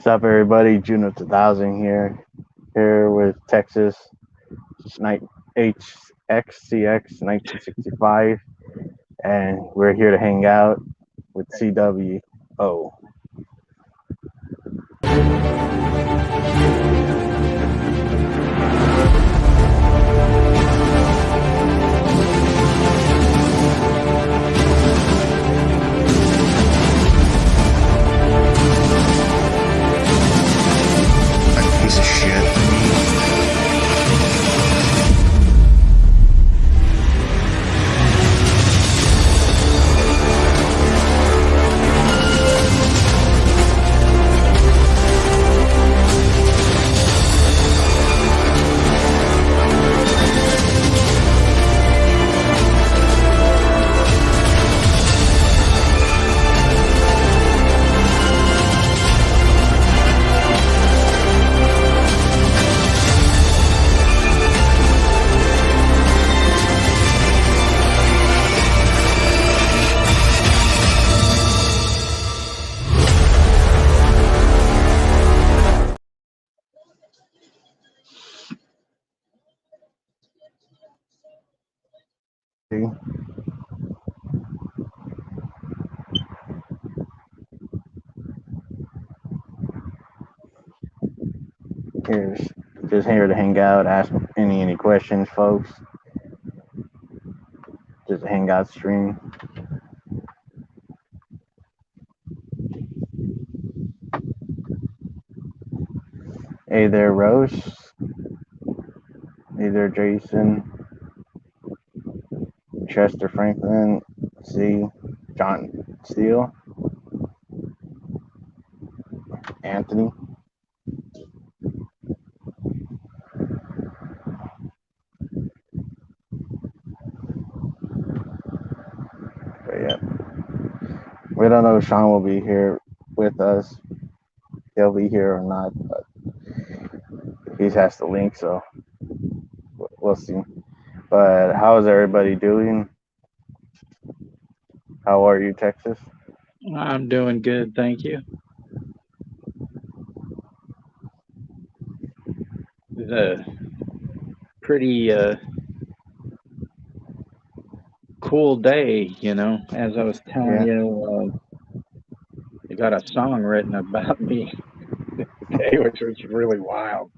What's up, everybody? Juno 2000 here with Texas Night HXCX 1965, and we're here to hang out with CWO. That piece of shit. Here's just here to hang out, ask any questions, folks. Just a hangout stream. Hey there, Rose. Hey there, Jason. Chester Franklin. C. John Steele. Anthony. But yeah, we don't know if Sean will be here with us. He'll be here or not, but he has the link, so we'll see. But how's everybody doing? How are you, Texas? I'm doing good, thank you. It's a pretty cool day, As I was telling Yeah. you, I got a song written about me today, which was really wild.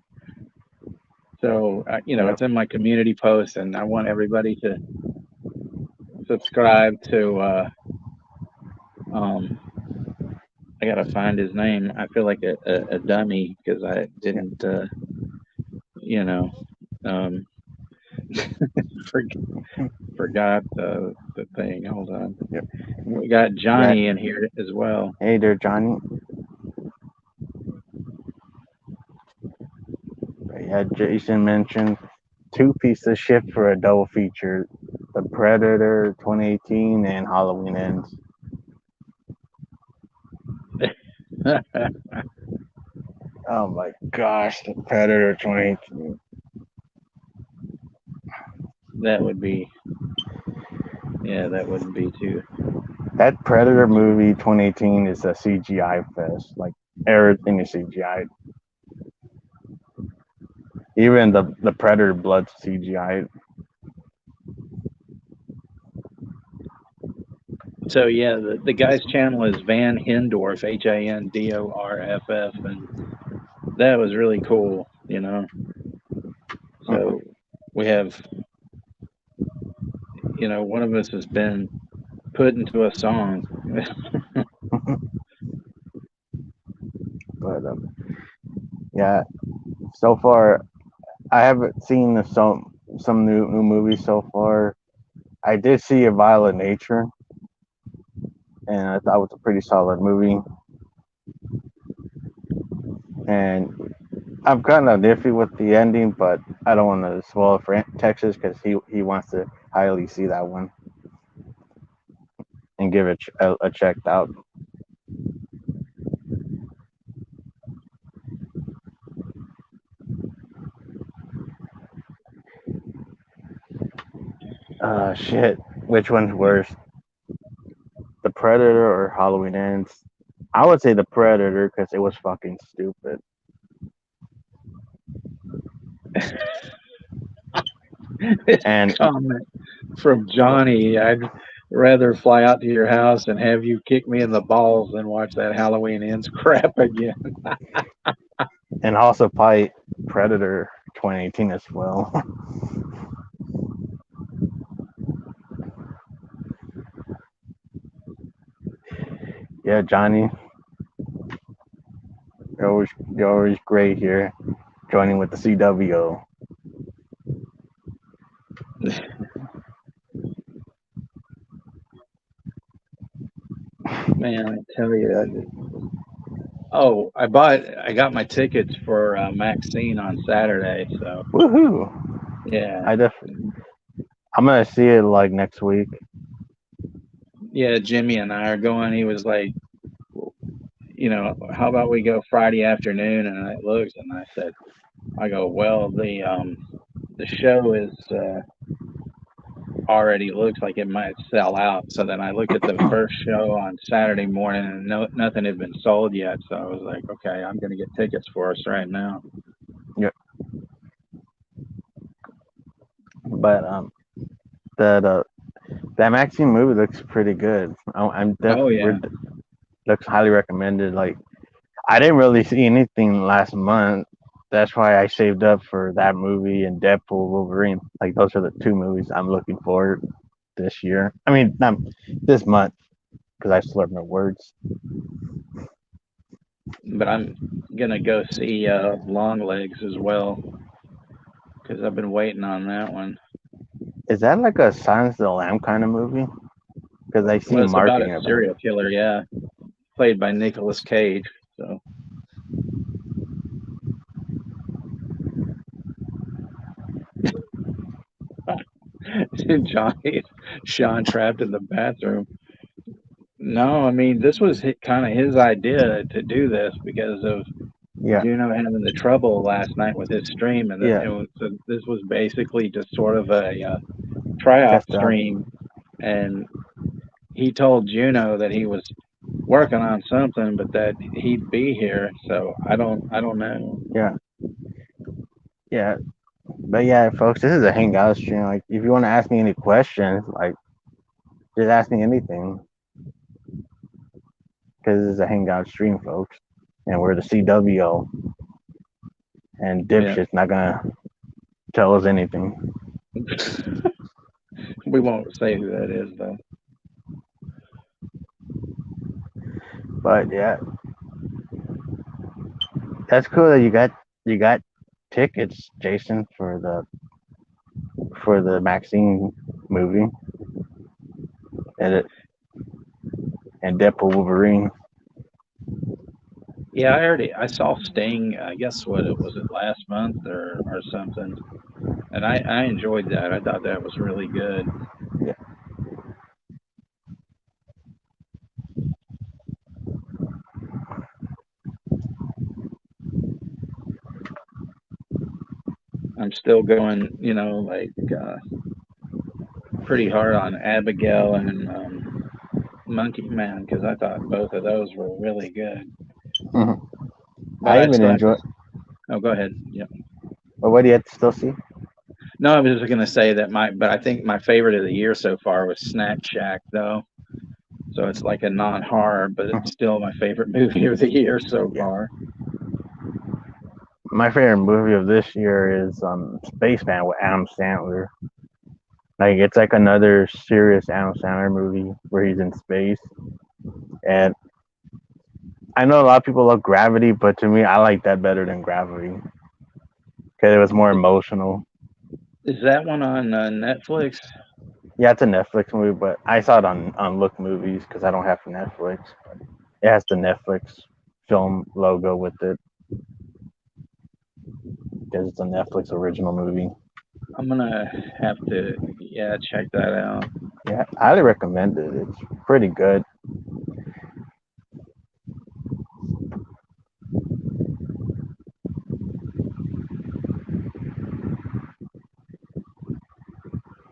So, Yep. it's in my community post, and I want everybody to subscribe to. Um, I gotta find his name. I feel like a dummy because I Yep. didn't, you know, um, for, forgot the thing. Hold on. Yep. We got Yeah. Johnny in here as well. Hey there, Johnny. Yeah, Jason mentioned two pieces of shit for a double feature: The Predator 2018 and Halloween Ends. Oh my gosh, The Predator 2018. That would be, yeah, that wouldn't be too. That Predator movie 2018 is a CGI fest. Like everything is CGI. Even the Predator blood CGI. So yeah, the guy's channel is Van Hindorf, Handorff, and that was really cool. So we have, one of us has been put into a song. But yeah, so far I haven't seen some new movies so far. I did see A Violent Nature, and I thought it was a pretty solid movie. And I'm kind of iffy with the ending, but I don't want to spoil it for Texas because he wants to highly see that one and give it a checked out. Shit. Which one's worse, The Predator or Halloween Ends? I would say the Predator because it was fucking stupid. This And comment from Johnny. I'd rather fly out to your house and have you kick me in the balls than watch that Halloween Ends crap again. and also probably Predator 2018 as well. Yeah, Johnny, you're always great here, joining with the CWO. Man, I tell you. I got my tickets for Maxine on Saturday. So Woohoo! yeah, I def I'm gonna see it like next week. yeah. Jimmy and I are going. He was like, how about we go Friday afternoon? And I looked and I said, I go, well, the show is already looks like it might sell out. So then I looked at the first show on Saturday morning and nothing had been sold yet. So I was like, okay, I'm gonna get tickets for us right now. Yeah, but that Maxine movie looks pretty good. I'm Oh definitely yeah. looks highly recommended. Like I didn't really see anything last month. That's why I saved up for that movie and Deadpool Wolverine. Like those are the two movies I'm looking forward this year. I mean, not this month because I slurred my words. But I'm gonna go see Long Legs as well because I've been waiting on that one. Is that like a Silence of the Lamb kind of movie? Because I see Well, it's about a marketing about it. serial killer, yeah, played by Nicolas Cage. So Johnny, Sean trapped in the bathroom. No, I mean this was kind of his idea to do this because of Yeah, Juno having the trouble last night with his stream, and yeah, so this was basically just sort of a tryout test out. stream, and he told Juno that he was working on something, but that he'd be here. So I don't know. Yeah, yeah. But yeah, folks, this is a hangout stream. Like, if you want to ask me any questions, like, just ask me anything. Because this is a hangout stream, folks. And we're the CWO. And Yeah, dipshit's not gonna tell us anything. we won't say who that is though. But yeah, that's cool that you got tickets, Jason, for the Maxine movie and and Deadpool Wolverine. Yeah, I saw Sting. I guess what it was it last month or something, and I enjoyed that. I thought that was really good. Yeah, I'm still going, like pretty hard on Abigail and Monkey Man because I thought both of those were really good. hmm But I I'd even still have to. enjoy. Oh, go ahead. Yeah. But what do you have to still see? No, I was just gonna say that but I think my favorite of the year so far was Snack Shack, though. So it's like a non-horror, but it's still my favorite movie of the year so Yeah, far. my favorite movie of this year is Spaceman with Adam Sandler. Like it's like another serious Adam Sandler movie where he's in space, and I know a lot of people love Gravity, but to me, I like that better than Gravity because it was more emotional. Is that one on Netflix? Yeah, it's a Netflix movie, but I saw it on Look Movies because I don't have Netflix. It has the Netflix film logo with it because it's a Netflix original movie. I'm gonna have to, yeah, check that out. Yeah, I highly recommend it. It's pretty good.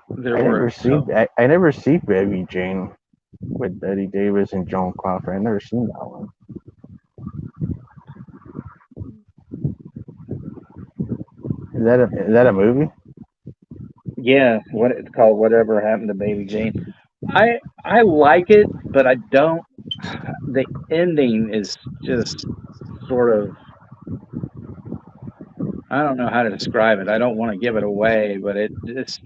There were so I never see Baby Jane with Betty Davis and Joan Crawford. I never seen that one. Is that a movie? Yeah, what it's called, Whatever Happened to Baby Jane. I like it, but I don't. The ending is just sort of, I don't know how to describe it. I don't want to give it away, but it just,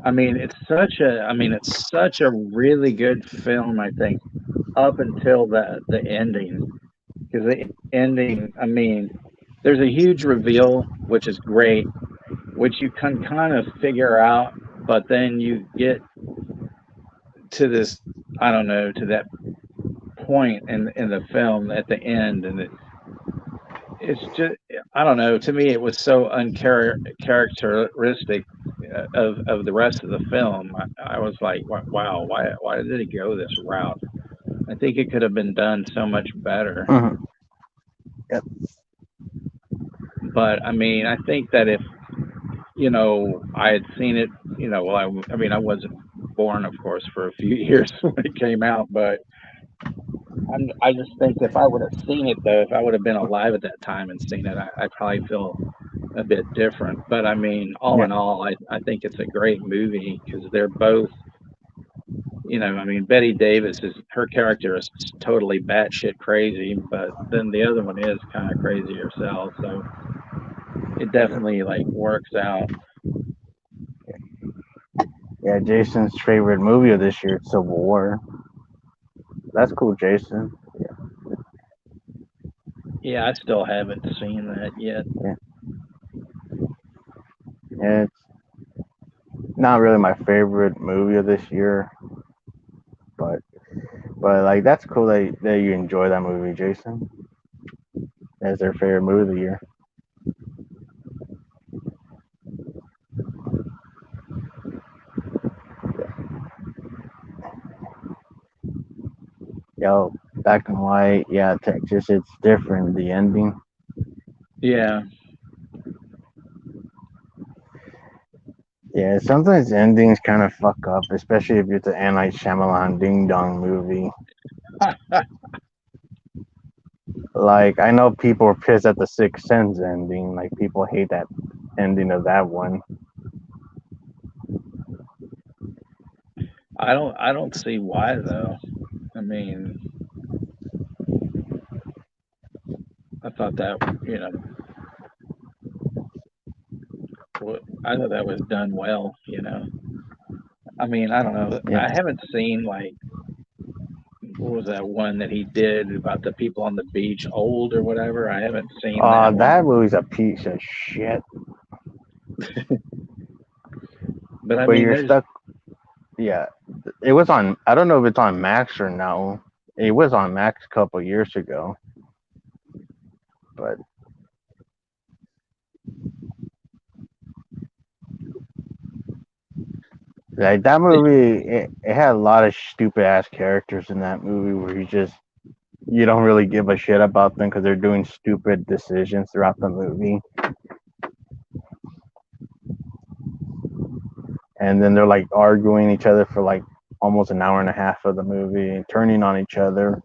it's such a really good film, I think, up until the ending. Because the ending, there's a huge reveal, which is great, which you can kind of figure out, but then you get to this, I don't know, to that point in the film at the end, and it's just, I don't know. To me, it was so uncharacteristic of the rest of the film. I was like, wow, why did he go this route? I think it could have been done so much better. Hmm. Yep. But I think that if I had seen it, well, I wasn't born, of course, for a few years when it came out, but I just think if I would have seen it though, if I would have been alive at that time and seen it, I probably feel a bit different. But all Yeah. in all, I think it's a great movie because they're both, Betty Davis is her character is totally batshit crazy, but then the other one is kind of crazy herself. So it definitely like works out. Yeah. Jason's favorite movie of this year, Civil War. That's cool, Jason. Yeah, I still haven't seen that yet. Yeah. Yeah. It's not really my favorite movie of this year, but like that's cool that you enjoy that movie, Jason. As their favorite movie of the year. Yo, Black and White. Yeah, Texas. It's different. The ending. Yeah, Yeah, sometimes endings kind of fuck up, especially if it's an M. Night Shyamalan Ding Dong movie. Like, I know people are pissed at the Sixth Sense ending. Like, people hate that ending of that one. I don't see why though. I mean, I thought that I thought that was done well. I don't know. Yeah. I haven't seen like what was that one that he did about the people on the beach, old or whatever. I haven't seen that one. That movie's a piece of shit. But But you're there's stuck. Yeah, it was on. I don't know if it's on Max or no. It was on Max a couple years ago, but like that movie, it had a lot of stupid ass characters in that movie where you don't really give a shit about them because they're doing stupid decisions throughout the movie, and then they're like arguing each other for like almost an hour and a half of the movie, and turning on each other.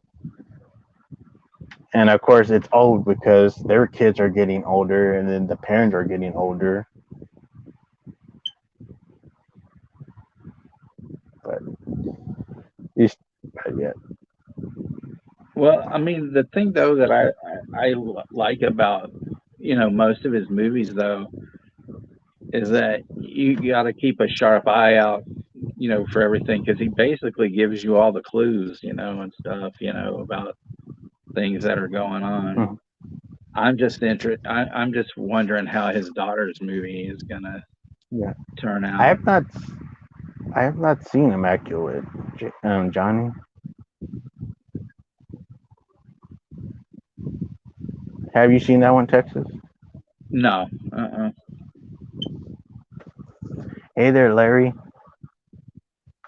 And of course, it's old because their kids are getting older, and then the parents are getting older. But these, yeah, well, the thing though that like about most of his movies though is that you got to keep a sharp eye out for everything because he basically gives you all the clues and stuff about things that are going on. mhm, I'm just wondering how his daughter's movie is gonna yeah. turn I out. have not, I have not seen Immaculate, Johnny. Have you seen that one, Texas? No, Hey there, Larry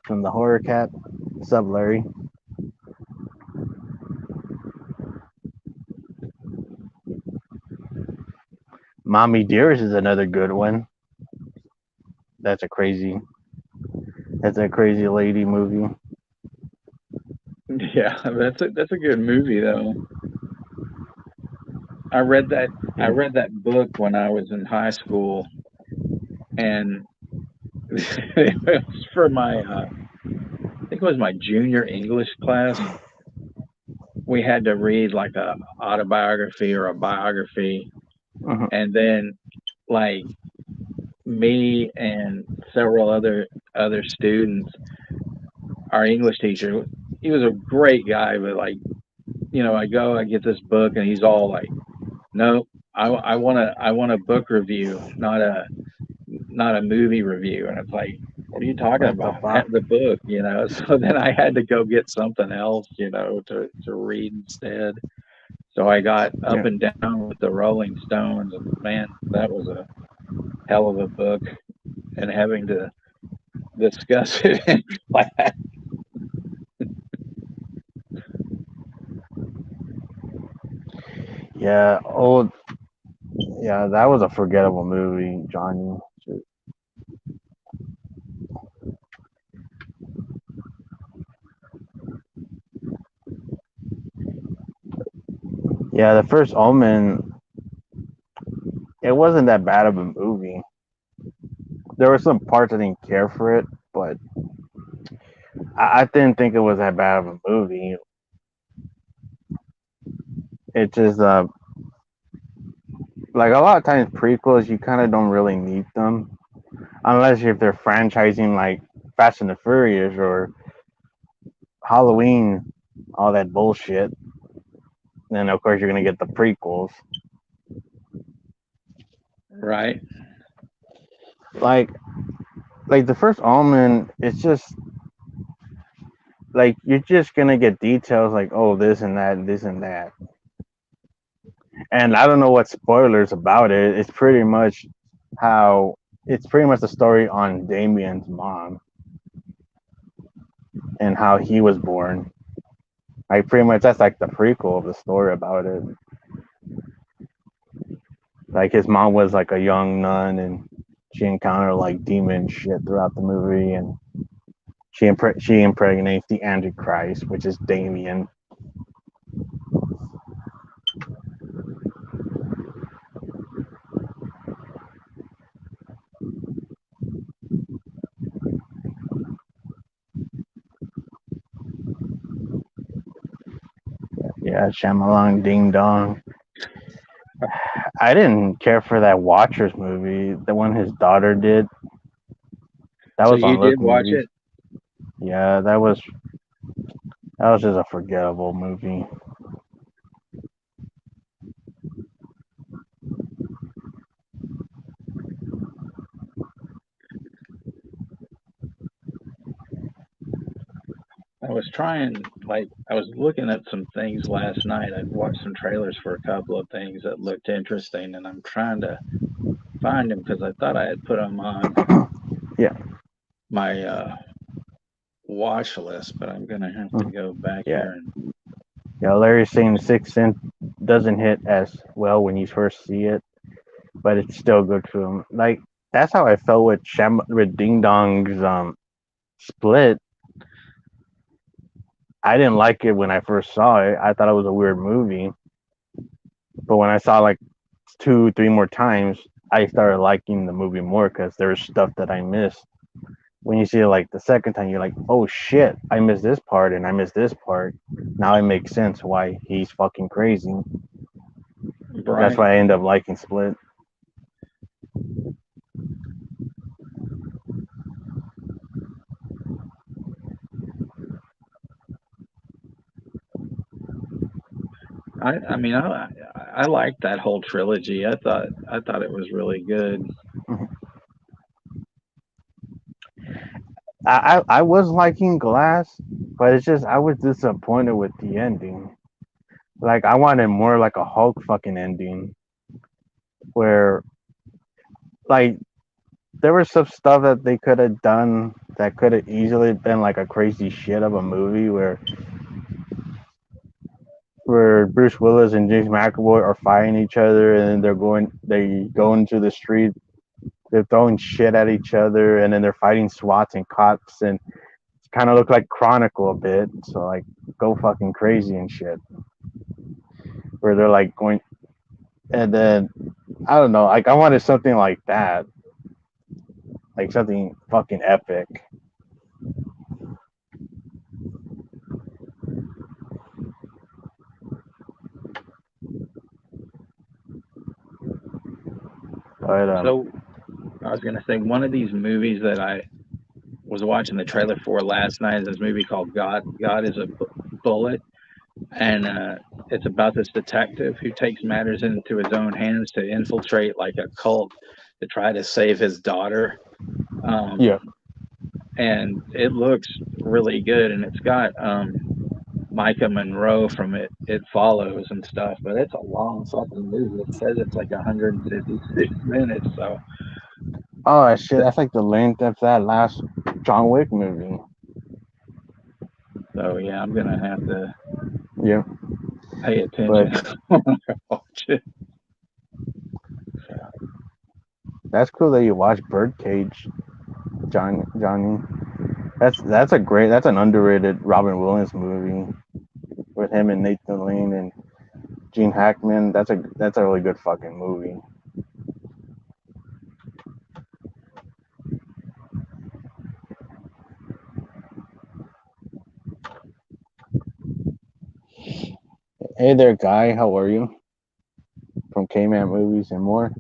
from the Horror Cat. What's up, Larry? Mommy Dearest is another good one. That's a crazy, that's a crazy lady movie. yeah, that's a good movie though. I read that I Yeah. read that book when I was in high school, and it was for my I think it was my junior English class. We had to read like a autobiography or a biography, Mhm. and then like me and several other students, our English teacher, he was a great guy, but like I get this book, and he's all like, "No, I want a book review, not a movie review." And it's like, what are you talking What the about? fuck? The book, you know. So then I had to go get something else, to read instead. So I got Up Yeah. and Down with the Rolling Stones, and man, that was a hell of a book. And having to discuss it in class. Yeah. Oh, yeah. That was a forgettable movie, Johnny. Yeah, the first Omen. It wasn't that bad of a movie. There were some parts I didn't care for it, but I didn't think it was that bad of a movie. It just like a lot of times prequels, you kind of don't really need them unless if they're franchising like Fast and the Furious or Halloween, all that bullshit. Then of course you're gonna get the prequels. Right. Like like the first Omen, it's just like you're just gonna get details like oh this and that and this and that. And I don't know what spoilers about it. How it's pretty much the story on Damien's mom and how he was born. Like pretty much that's like the prequel of the story about it. Like his mom was like a young nun and she encountered like demon shit throughout the movie and she impregnates the Antichrist, which is Damien. Yeah, Shyamalan Ding Dong. I didn't care for that Watchers movie, the one his daughter did. That So was you on did Look watch Movies. it. Yeah, that was just a forgettable movie. I was looking at some things last night. I'd watched some trailers for a couple of things that looked interesting, and I'm trying to find them because I thought I had put them on Yeah, my watch list, but I'm gonna have to mhm, go back yeah, here and yeah. Larry's saying Sixth Sense doesn't hit as well when you first see it, but it's still good film. Like that's how I felt with with Ding Dong's Split. I didn't like it when I first saw it. I thought it was a weird movie, but when I saw like two, three more times, I started liking the movie more because there's stuff that I missed. When you see it like the second time, you're like, oh shit, I missed this part and I missed this part. Now it makes sense why he's fucking crazy. That's right. why I end up liking Split. I mean I liked that whole trilogy. I thought it was really good. I was liking Glass, but it's just I was disappointed with the ending. Like I wanted more like a Hulk fucking ending where like there was some stuff that they could have done that could have easily been like a crazy shit of a movie where Bruce Willis and James McAvoy are fighting each other and they go into the street, they're throwing shit at each other and then they're fighting SWATs and cops and it kind of look like Chronicle a bit. So like go fucking crazy and shit. Where they're like going. And then I don't know, like I wanted something like that, like something fucking epic. But So I was gonna say one of these movies that I was watching the trailer for last night is this movie called God is a Bullet, and it's about this detective who takes matters into his own hands to infiltrate like a cult to try to save his daughter. yeah, Um, and it looks really good, and it's got Micah Monroe from It Follows and stuff, but it's a long fucking movie. It says it's like 156 minutes, oh shit, that's like the length of that last John Wick movie. yeah, I'm gonna have to Yeah, pay but attention when I watch it. that's cool that you watch Birdcage, Johnny. That's an underrated Robin Williams movie with him and Nathan Lane and Gene Hackman. That's a really good fucking movie. Hey there, guy. How are you? From K-Man movies and more.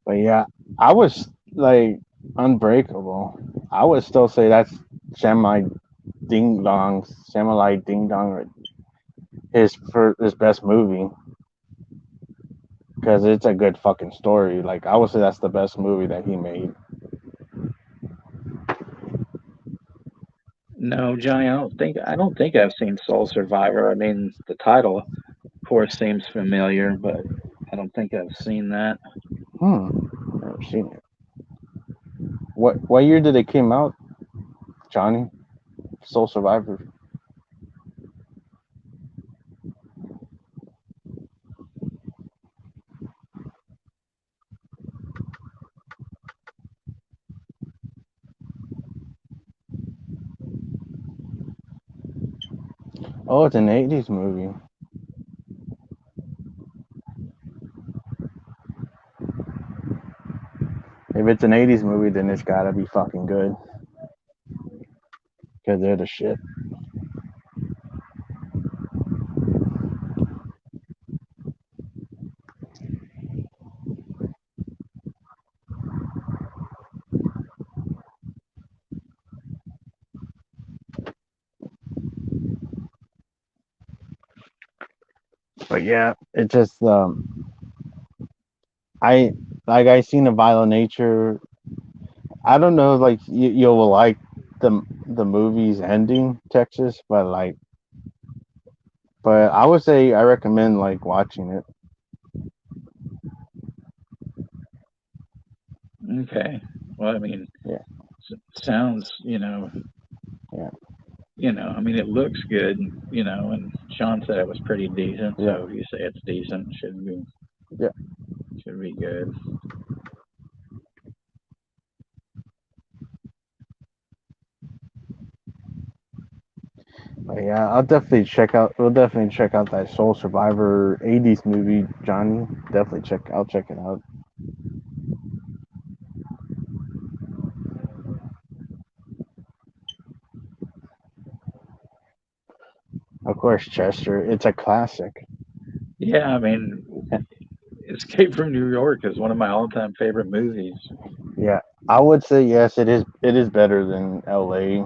But yeah, I was like Unbreakable. I would still say that's Shyamalan Ding Dong, his best movie because it's a good fucking story. Like I would say that's the best movie that he made. No, Johnny, I don't think I've seen Soul Survivor. I mean, the title, of course, seems familiar, but I don't think I've seen that. Never seen it. What year did it came out, Johnny? Soul Survivor. Oh, it's an '80s movie. If it's an '80s movie, then it's gotta be fucking good because they're the shit. But yeah, it just I I seen a Violent Nature. I don't know, like you will like the movie's ending, Texas, but I would say I recommend like watching it. Okay. Well, I mean, Yeah, sounds, yeah, I mean, it looks good, and Sean said it was pretty decent, yeah, so if you say it's decent, yeah. should be good. But yeah, I'll definitely check out. We'll definitely check out that Soul Survivor '80s movie, Johnny. Definitely check. I'll check it out. Of course, Chester. It's a classic. Yeah, I mean, Escape from New York is one of my all-time favorite movies. Yeah, I would say yes. It is. It is better than L.A.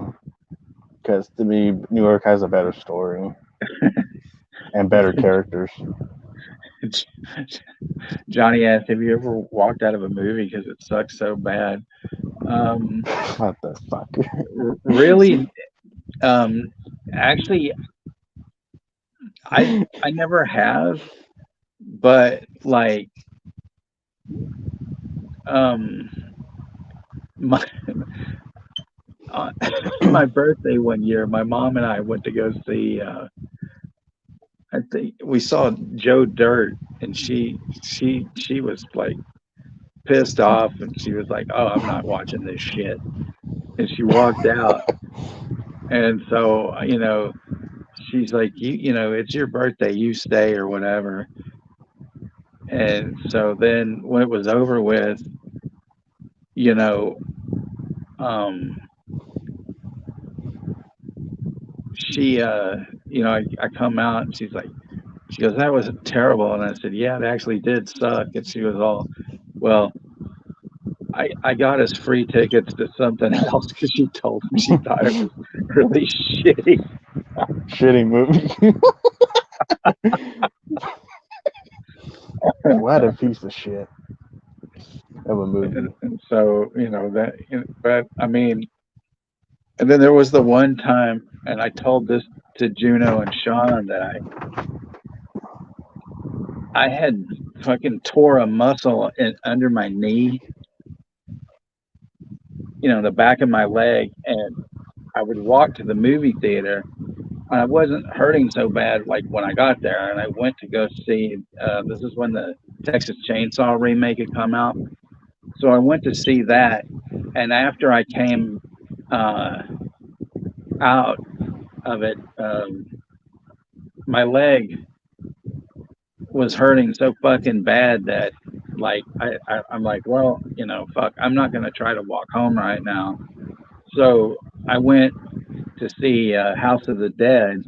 because to me, New York has a better story and better characters. Johnny asked, "Have you ever walked out of a movie because it sucks so bad?" Um, What the fuck? really, um, actually, I never have, but like, um, my on my birthday one year, my mom and I went to go see. I think we saw Joe Dirt, and she was like pissed off, and she was like, "Oh, I'm not watching this shit," and she walked out. And so, she's like, it's your birthday, you stay or whatever. And so then when it was over with, you know, um, she, I come out and she goes, that was terrible. And I said, yeah, it actually did suck. And she was all, well, I got us free tickets to something else because she told him she thought it was really shitty. Shitty movie. What a piece of shit of a movie. And so, but I mean, and then there was the one time, and I told this to Juno and Sean that I had fucking tore a muscle under my knee, the back of my leg, and I would walk to the movie theater, and I wasn't hurting so bad like when I got there, and I went to go see. This is when the Texas Chainsaw remake had come out, so I went to see that, and after I came uh, out of it, my leg was hurting so fucking bad that like I'm like, well, fuck, I'm not gonna try to walk home right now. So I went to see House of the Dead,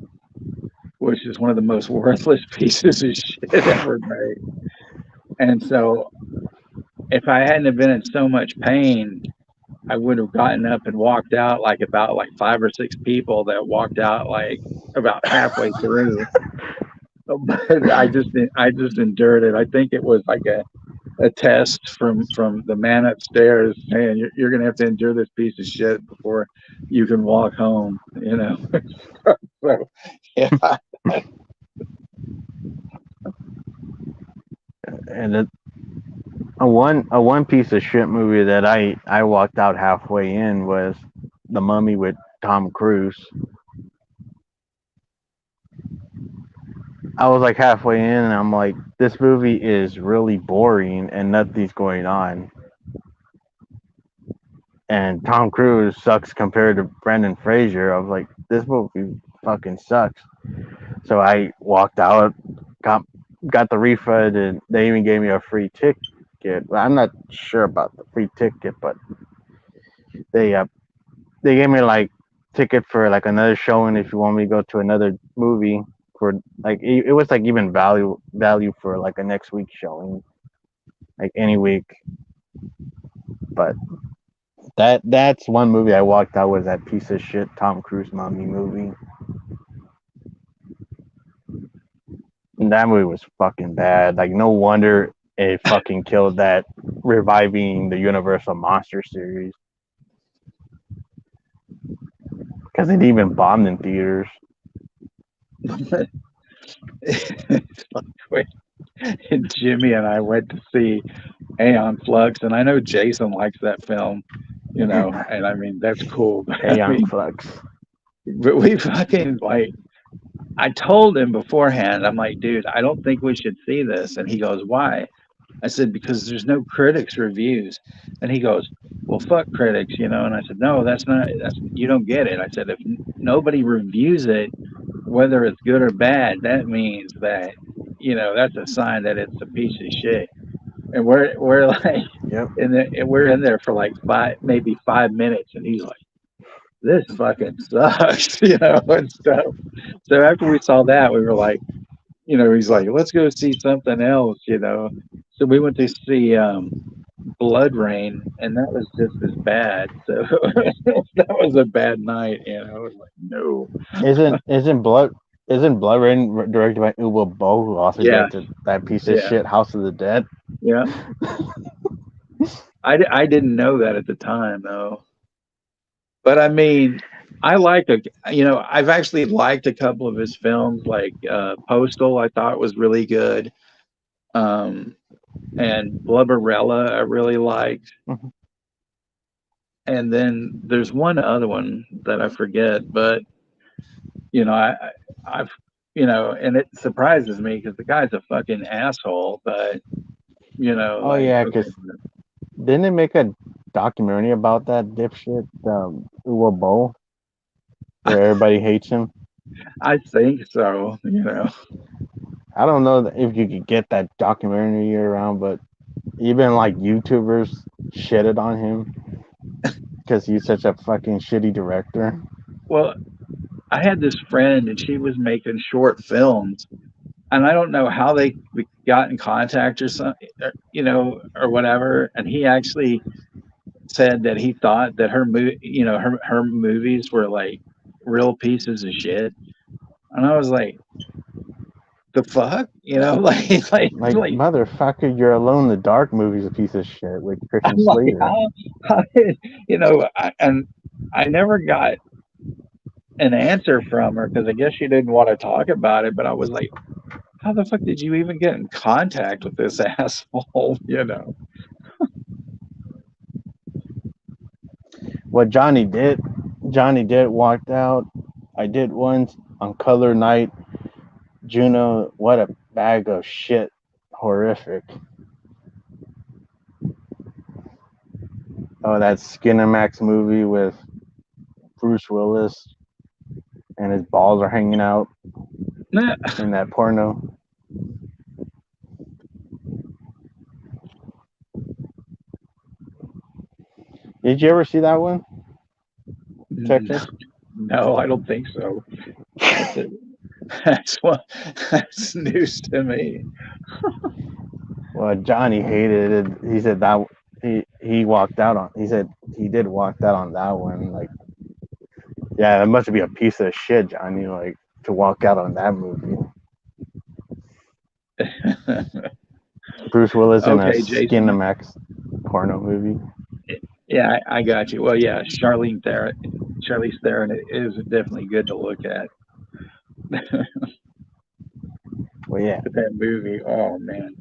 which is one of the most worthless pieces of shit ever made. And so if I hadn't have been in so much pain, I would have gotten up and walked out like about like 5 or 6 people that walked out like about halfway through. But I just endured it. I think it was like a test from the man upstairs saying you're going to have to endure this piece of shit before you can walk home. So, yeah. And a one piece of shit movie that I walked out halfway in was The Mummy with Tom Cruise. I was like halfway in, and I'm like, this movie is really boring, and nothing's going on. And Tom Cruise sucks compared to Brendan Fraser. I was like, this movie fucking sucks. So I walked out, got got the refund, and they even gave me a free ticket. Well, I'm not sure about the free ticket, but they uh they gave me like ticket for like another showing if you want me to go to another movie for like it was like even value for like a next week showing like any week. But that's one movie I walked out was that piece of shit Tom Cruise Mummy movie. And that movie was fucking bad. Like no wonder it fucking killed that reviving the Universal Monster series because it even bombed in theaters. And Jimmy and I went to see Aeon Flux, and I know Jason likes that film, and I mean that's cool. But I Aeon mean, Flux. but we fucking like I told him beforehand, I'm like, dude, I don't think we should see this. And he goes, why? I said, because there's no critics reviews. And he goes, well, fuck critics. And I said, no, you don't get it. I said, if nobody reviews it, whether it's good or bad, that means that, that's a sign that it's a piece of shit. And we're like, Yep. and we're in there for like maybe 5 minutes. And he's like, this fucking sucks, and stuff. So after we saw that, we were like, he's like, let's go see something else. So we went to see Blood Rain, and that was just as bad. So that was a bad night. I was like, no. Isn't Blood Rain directed by Uwe Boll, who also Yeah, directed that piece of yeah, shit House of the Dead? yeah. I didn't know that at the time, though. But I mean, I've actually liked a couple of his films, like Postal, I thought was really good. Um, and Blubberella, I really liked. Mhm. And then there's one other one that I forget, but you know, I've, and it surprises me because the guy's a fucking asshole, but Oh like, yeah, okay, because Didn't they make a documentary about that dipshit, Uwe Boll, where everybody hates him? I think so. I don't know if you could get that documentary around, but even like YouTubers shitted on him because he's such a fucking shitty director. Well, I had this friend and she was making short films, and I don't know how they got in contact or something, or whatever. And he actually said that he thought that her movies were like real pieces of shit. And I was like, the fuck, Like, motherfucker, you're Alone in the Dark movie's a piece of shit with I'm Christian like, Slater. how and I never got an answer from her because I guess she didn't want to talk about it. But I was like, how the fuck did you even get in contact with this asshole? What Johnny did walked out. I did once on Color Night. Juno, what a bag of shit. Horrific. Oh, that Skinamax movie with Bruce Willis and his balls are hanging out in that porno. Did you ever see that one, Texas? No, I don't think so. That's it. That's what that's news to me. Well, Johnny hated it. He said that he walked out on. He said he did walk out on that one. Like, yeah, it must be a piece of shit, Johnny. Like to walk out on that movie. Bruce Willis in a Okay, Jason. Skinamax porno movie. Yeah, I got you. Well, yeah, Charlize Theron is definitely good to look at. Well, yeah. But that movie, oh man,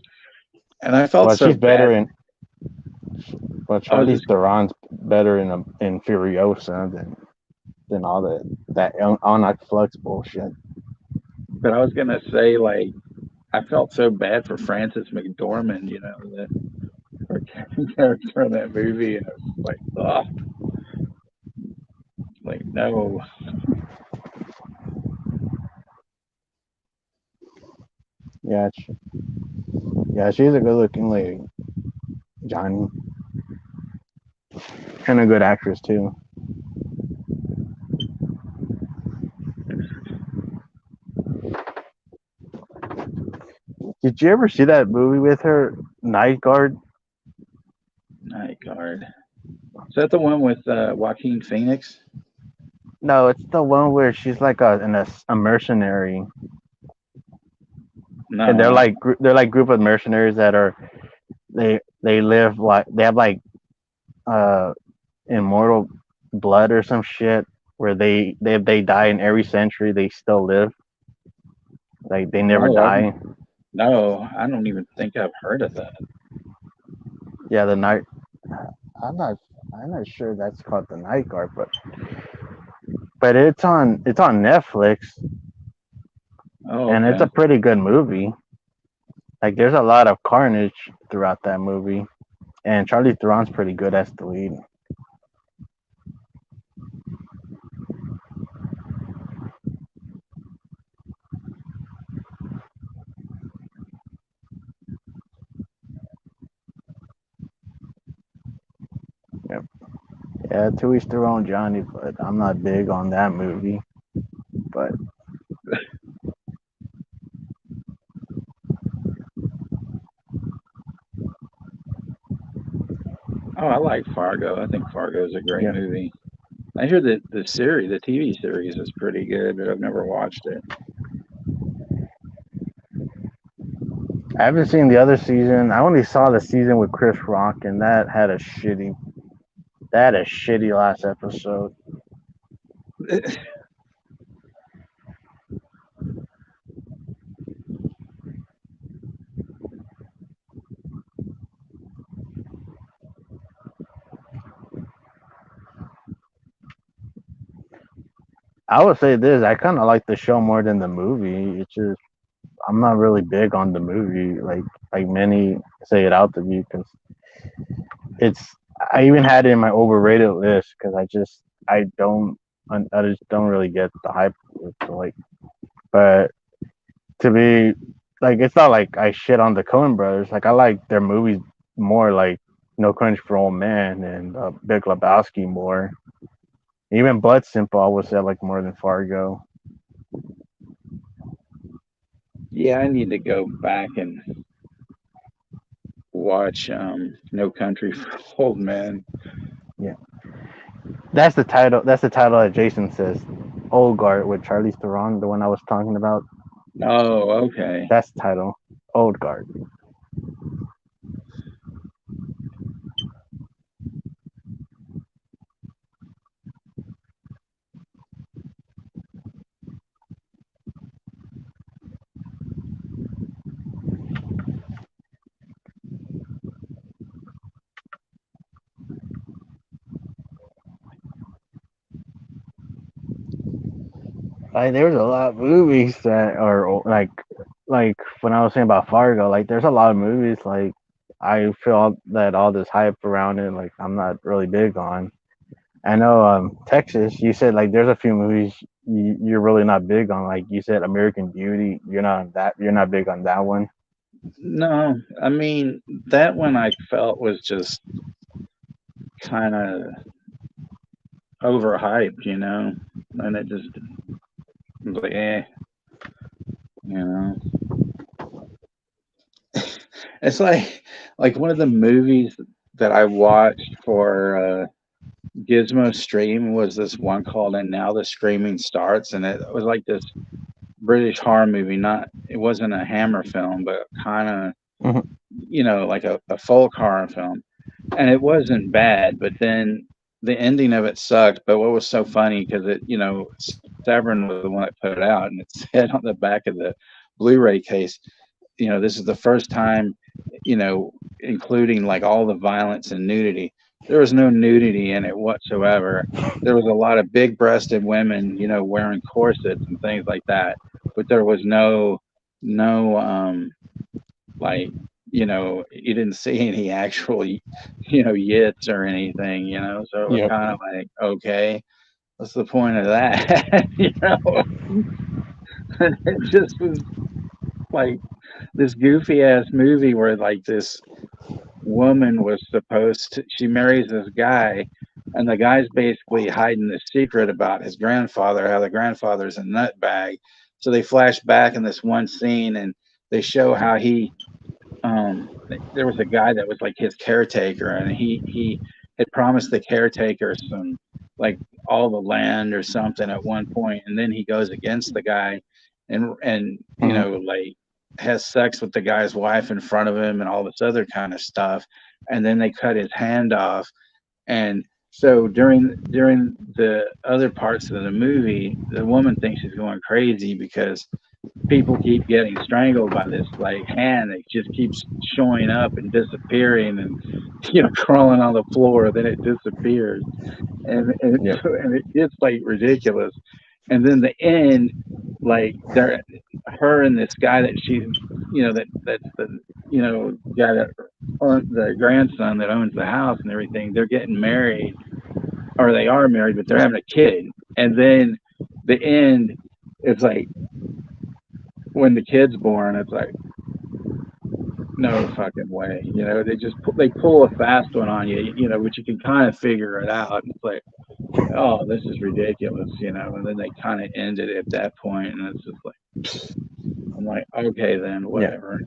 and I felt Well, so she's better bad. in. Well, I was Charlize just, Theron's better in Furiosa than all that on Flux bullshit. but I was gonna say, like, I felt so bad for Frances McDormand, that her character in that movie, and it was like, oh, like no. Yeah, yeah, she's a good looking lady, Johnny, and a good actress too. Did you ever see that movie with her, Night Guard? Night Guard. Is that the one with Joaquin Phoenix? No, it's the one where she's like a mercenary, and No. they're like group of mercenaries that are they live like they have like uh immortal blood or some shit where they die in every century they still live, like they never No, die. no, I don't even think I've heard of that. Yeah, the night. I'm not I'm not sure that's called the Night Guard, but it's on Netflix Oh, and it's okay. a pretty good movie. Like there's a lot of carnage throughout that movie, and Charlie Theron's pretty good as the lead. Yep. Yeah, to each their own, Johnny. But I'm not big on that movie. But Oh, I like Fargo. I think Fargo is a great yeah, movie. I hear that the TV series is pretty good, but I've never watched it. I haven't seen the other season. I only saw the season with Chris Rock, and that had a shitty last episode. I would say this: I kind of like the show more than the movie. It's just I'm not really big on the movie, like many say it out to be, because It's I even had it in my overrated list because I just don't really get the hype with the, like. But to be like, it's not like I shit on the Coen Brothers. Like I like their movies more, like No Country for Old Men and Big Lebowski more. Even Blood Simple, I would say I like more than Fargo. Yeah, I need to go back and watch No Country for Old Men. Yeah, that's the title. That's the title that Jason says. Old Guard with Charlize Theron, the one I was talking about. Oh, okay. That's the title. Old Guard. Like there's a lot of movies that are like when I was saying about Fargo, like there's a lot of movies like I feel that all this hype around it, like I'm not really big on. I know Texas, you said like there's a few movies you're really not big on. Like you said American Beauty, you're not big on that one. No, I mean that one I felt was just kind of overhyped, and it just was like, you know. It's like one of the movies that I watched for Gizmo Stream was this one called "And Now the Screaming Starts," and it was like this British horror movie. Not it wasn't a Hammer film, but kind of Hmm. like a folk horror film, and it wasn't bad. But then the ending of it sucked. But what was so funny because Severn was the one that put it out, and it said on the back of the Blu-ray case, this is the first time, including like all the violence and nudity. There was no nudity in it whatsoever. There was a lot of big-breasted women, wearing corsets and things like that, but there was no like you didn't see any actual yits or anything, so it was Yep. kind of like, okay, what's the point of that? It just was like this goofy ass movie where like this woman was supposed to she marries this guy, and the guy's basically hiding the secret about his grandfather, how the grandfather's a nutbag. So they flash back in this one scene, and they show how there was a guy that was like his caretaker, and he had promised the caretaker some, like, all the land or something at one point, and then he goes against the guy, and Hmm. like has sex with the guy's wife in front of him and all this other kind of stuff, and then they cut his hand off. And so during the other parts of the movie, the woman thinks she's going crazy because people keep getting strangled by this like hand that just keeps showing up and disappearing, and crawling on the floor, then it disappears, Yep. and it gets like ridiculous. And then the end, like they're her and this guy that she's that's the guy that the grandson that owns the house and everything, they're getting married, or they are married, but they're having a kid. And then the end, it's like when the kid's born, it's like, no fucking way. They pull a fast one on you, but you can kind of figure it out. It's like, oh, this is ridiculous, and then they kind of end it at that point, and it's just like, I'm like, okay, then Yeah. whatever.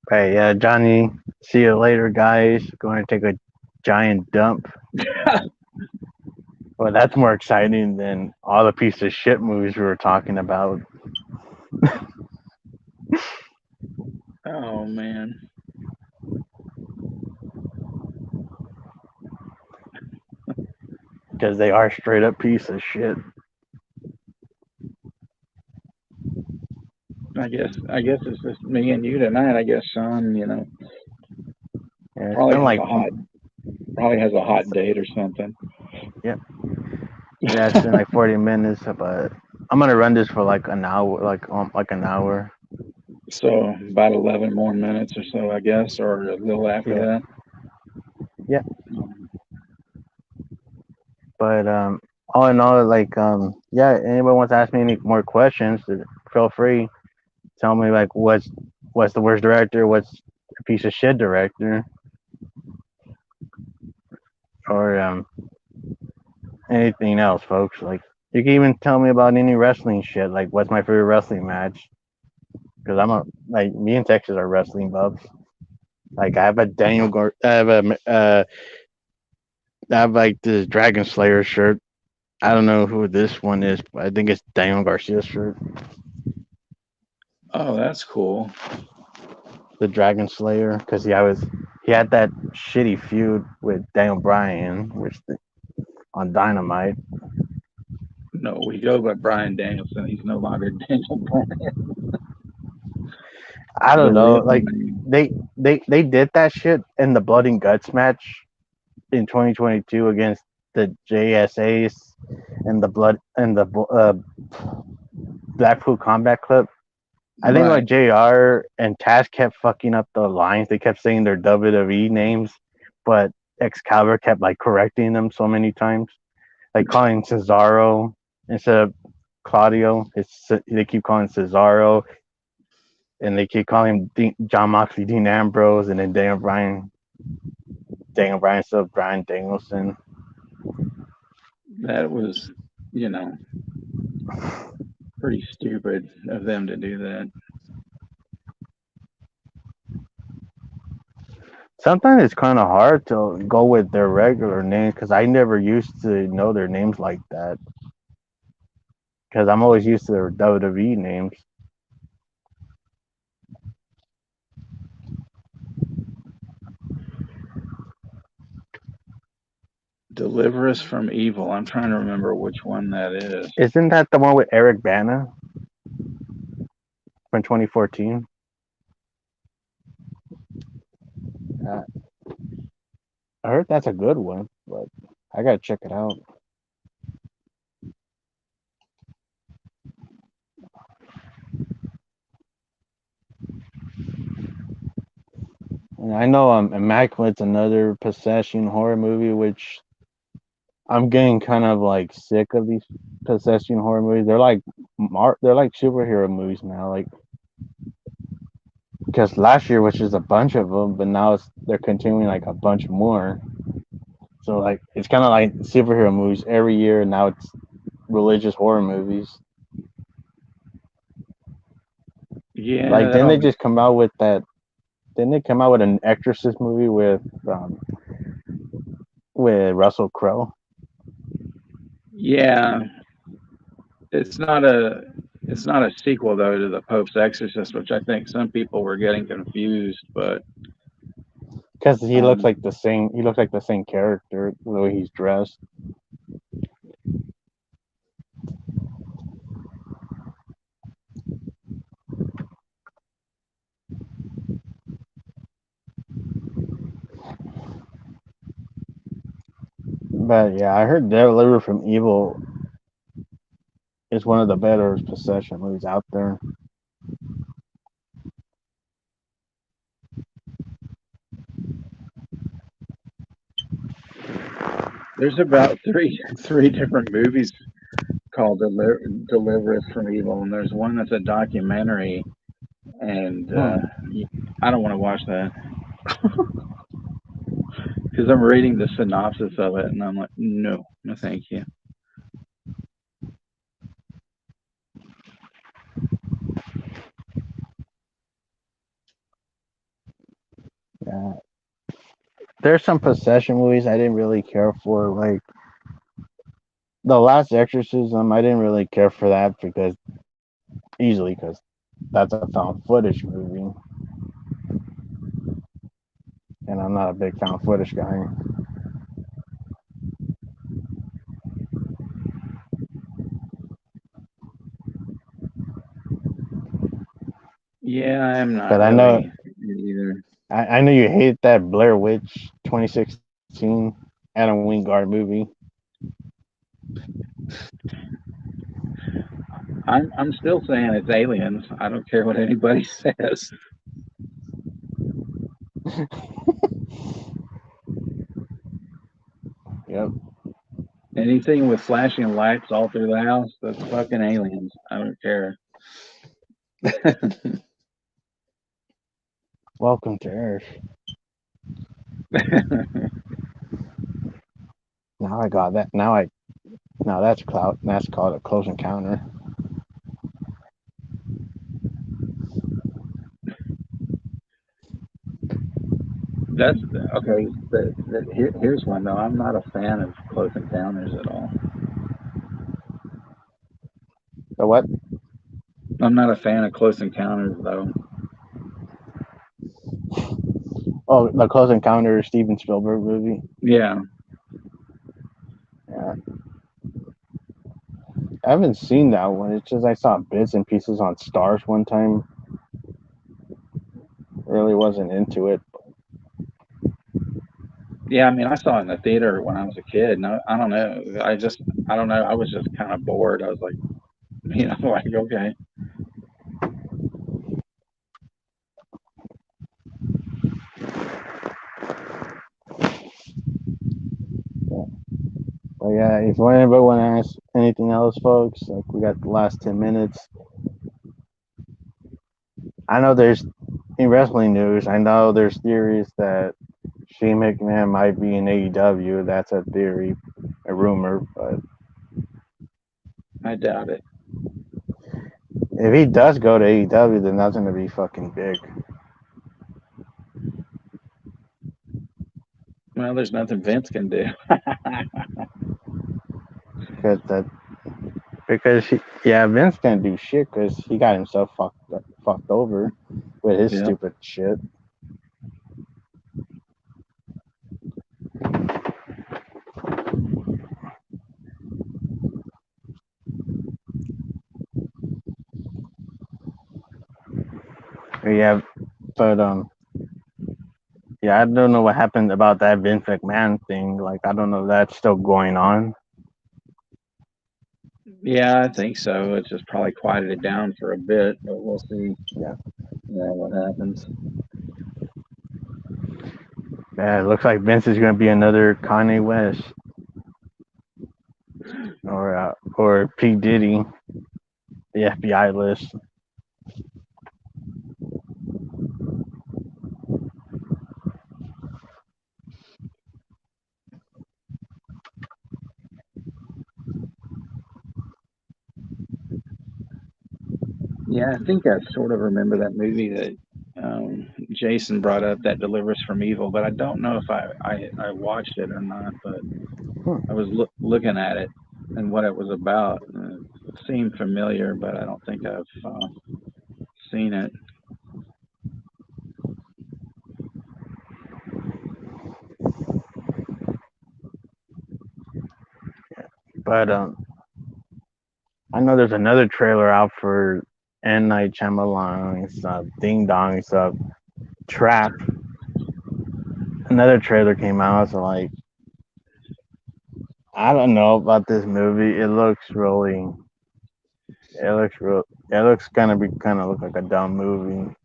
Hey, Johnny. See you later, guys. Going to take a giant dump. Well, that's more exciting than all the piece of shit movies we were talking about. Oh man, Because they are straight up piece of shit. I guess it's just me and you tonight. I guess Sean, Yeah, it's probably been has like a hot probably has a hot date or something. yeah, yeah, it's been like 40 minutes, but I'm gonna run this for like an hour, like an hour. So about 11 more minutes or so, I guess, or a little after Yeah, that. Yeah, Um, but all in all, like yeah. Anyone wants to ask me any more questions? Feel free. Tell me like what's the worst director? What's a piece of shit director? Or anything else, folks. Like you can even tell me about any wrestling shit. Like what's my favorite wrestling match? Because I'm a like me and Texas are wrestling buffs. Like I have a I have like this Dragon Slayer shirt. I don't know who this one is, but I think it's Daniel Garcia's shirt. oh, that's cool. The Dragon Slayer, because he had that shitty feud with Daniel Bryan, on Dynamite. No, we go by Brian Danielson. He's no longer Daniel Bryan, I the don't know, real like name. they did that shit in the Blood and Guts match in 2022 against the JSAs and the Blackpool Combat Club. I think like Right. JR and Taz kept fucking up the lines. They kept saying their WWE names, but Excalibur kept like correcting them so many times, like calling Cesaro instead of Claudio. They keep calling Cesaro, and they keep calling him John Moxley, Dean Ambrose, and then Daniel Bryan, so Bryan Danielson. That was, you know, pretty stupid of them to do that. Sometimes it's kind of hard to go with their regular names because I never used to know their names like that. Because I'm always used to their WWE names. Deliver us from evil. I'm trying to remember which one that is. Isn't that the one with Eric Bana from 2014? Uh, I heard that's a good one, but I gotta check it out. And I know Immaculate's another possession horror movie, which I'm getting kind of like sick of these possession horror movies. They're like superhero movies now. Like because last year was just a bunch of them, but now they're continuing like a bunch more. So like it's kind of like superhero movies every year. And now it's religious horror movies. Yeah, Like that then they always. just come out with that. Then they come out with an Exorcist movie with Russell Crowe. Yeah, it's not a. It's not a sequel though to the Pope's Exorcist, which I think some people were getting confused. But Because he looks um, like the same. He looks like the same character the way he's dressed. But yeah, I heard Deliver from Evil is one of the better possession movies out there. there's about three different movies called Deliver Us from Evil, and there's one that's a documentary, and Hmm. I don't want to watch that because I'm reading the synopsis of it, and I'm like, no, no, thank you. Yeah, there's some possession movies I didn't really care for. Like the Last Exorcism, I didn't really care for that because that's a found footage movie, and I'm not a big found footage guy. Yeah, I'm not But I know really either. I know you hate that Blair Witch 2016 Adam Wingard movie. I'm still saying it's aliens. I don't care what anybody says. Yep. Anything with flashing lights all through the house, that's fucking aliens. I don't care. Welcome to Earth. Now I got that. Now that's clout. That's called a close encounter. That's okay. Here's one though. I'm not a fan of close encounters at all. So what? I'm not a fan of close encounters though. Oh, the close encounter Steven Spielberg movie. Yeah, Yeah. I haven't seen that one. It's just I saw bits and pieces on Stars one time. Really wasn't into it. yeah. I mean, I saw it in the theater when I was a kid. No, I don't know. I don't know. I was just kind of bored. I was like, like okay. But yeah, if anybody want to ask anything else, folks, like we got the last 10 minutes. I know there's in wrestling news. I know there's theories that Shane McMahon might be in AEW. That's a theory, a rumor. But I doubt it. if he does go to AEW, then that's gonna be fucking big. Well, there's nothing Vince can do. Because that yeah, Vince can't do shit because he got himself fucked over with his Yeah. stupid shit. Yeah, but yeah, I don't know what happened about that Vince McMahon thing. Like, I don't know if that's still going on. Yeah, I think so. It's just probably quieted it down for a bit, but we'll see. Yeah, What happens. yeah. It looks like Vince is gonna be another Kanye West or P Diddy, the FBI list. Yeah, I think I sort of remember that movie that Jason brought up, that Delivers from Evil, but I don't know if I watched it or not. But Hmm. I was looking at it and what it was about. And it seemed familiar, but I don't think I've seen it. But I know there's another trailer out for N Night Shyamalan's Ding Dong's Trap. Another trailer came out, so like I don't know about this movie. It looks real. It looks kind of look like a dumb movie.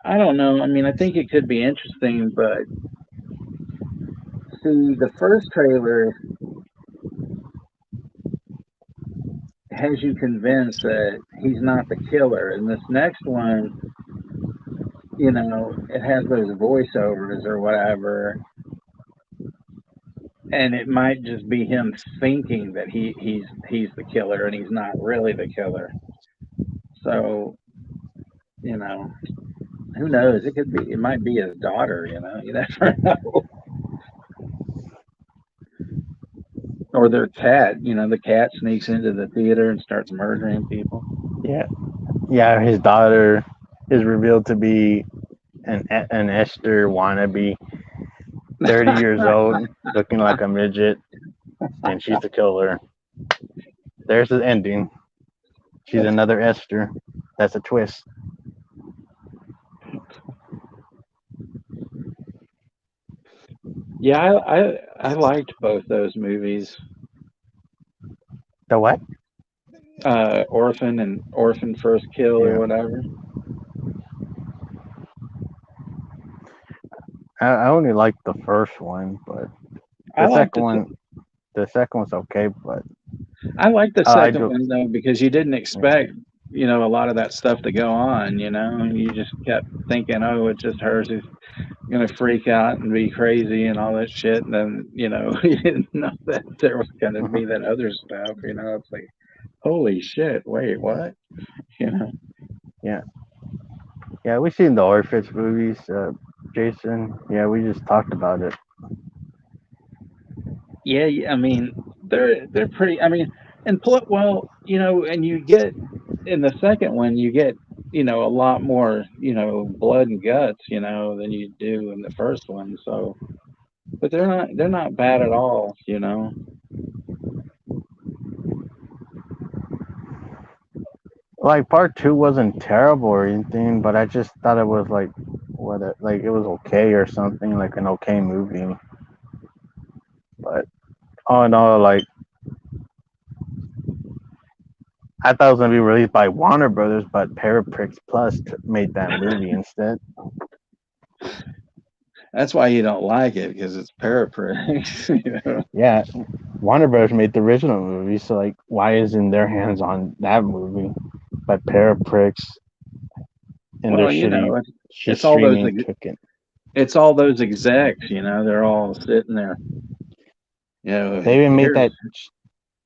I don't know. I mean, I think it could be interesting, but see, the first trailer has you convinced that he's not the killer, and this next one, it has those voiceovers or whatever, and it might just be him thinking that he's the killer and he's not really the killer. So, you know, who knows? It might be his daughter, you never know. Or their cat, the cat sneaks into the theater and starts murdering people. Yeah, yeah. His daughter is revealed to be an Esther wannabe, 30 years old, looking like a midget, and she's the killer. There's the ending. She's another Esther. That's a twist. Yeah, I liked both those movies, The what? Orphan and Orphan First Kill or Yeah, whatever. I only liked the first one, but I The like second one, the second one's okay, but I like the I second do. one though because you didn't Yeah. expect, a lot of that stuff to go on, you just kept thinking, oh, it's just her. She's gonna freak out and be crazy and all that shit. And then, you didn't know that there was gonna Mhm. be that other stuff, it's like, holy shit, wait, what? You know? Yeah, yeah. We seen the Orphan movies, Jason. Yeah, we just talked about it. Yeah, I mean, they're pretty. I mean, and well, and you get in the second one, you get a lot more blood and guts, than you do in the first one. So, but they're not bad at all, Like part two wasn't terrible or anything, but I just thought it was like like it was okay or something, like an okay movie. But oh no, like I thought it was gonna be released by Warner Brothers, but Paraprix Plus made that movie instead. That's why you don't like it because it's paraphrase. Yeah, Warner Brothers made the original movie, so like, why isn't their hands on that movie? But Paraprix and their Well, shitty, shit it's all those streaming took it. it's all those execs, they're all sitting there. They even made Here's that.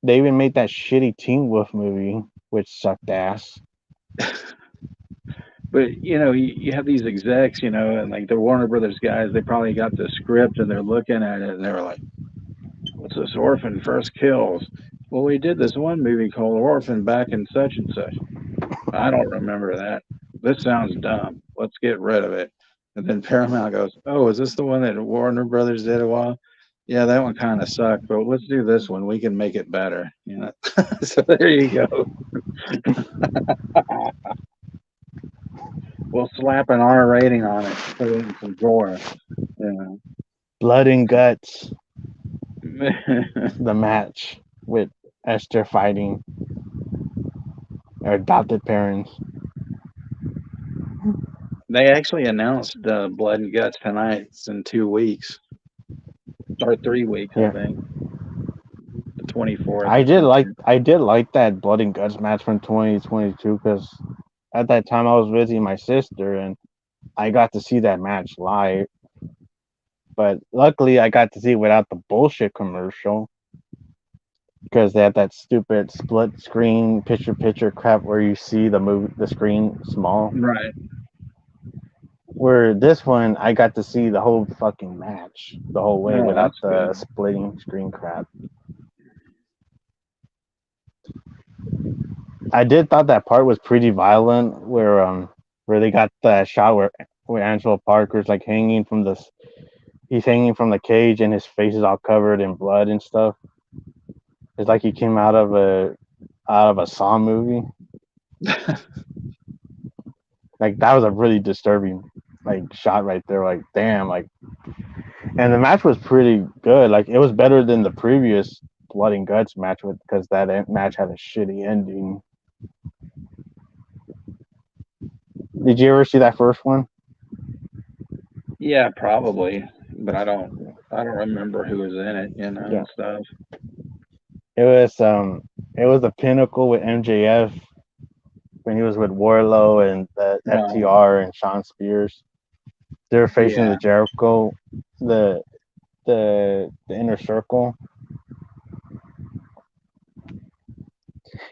They even made that shitty Teen Wolf movie, which sucked ass. But you have these execs, and like the Warner Brothers guys, they probably got the script and they're looking at it and they're like, "What's this orphan first kills?" Well, we did this one movie called Orphan back in such and such. I don't remember that. This sounds dumb. Let's get rid of it. And then Paramount goes, "Oh, is this the one that Warner Brothers did a while?" Yeah, that one kind of sucked, but let's do this one. We can make it better. So there you go. We'll slap an R rating on it, put in some gore. You Blood and Guts, know. the match with Esther fighting her adopted parents. They actually announced Blood and Guts tonight. It's in 2 weeks or 3 weeks, I Yeah, think. The 24th or something. I did like that Blood and Guts match from 2022 because at that time I was visiting my sister and I got to see that match live. But luckily I got to see it without the bullshit commercial because they had that stupid split screen picture crap where you see the screen small. Right. Where this one I got to see the whole fucking match the whole way Oh, without that's the good. splitting screen crap. I did thought that part was pretty violent where they got that shot where Angelo Parker's like hanging from he's hanging from the cage and his face is all covered in blood and stuff. It's like he came out of a Saw movie. Like that was a really disturbing like shot right there. Like damn, like and the match was pretty good. Like it was better than the previous Blood and Guts match with because match had a shitty ending. Did you ever see that first one? Yeah, probably. But I don't remember who was in it, Yeah, and stuff. it was it was the pinnacle with MJF when he was with Warlow and the Uh, FTR and Sean Spears. They were facing yeah. the Jericho, the the inner circle,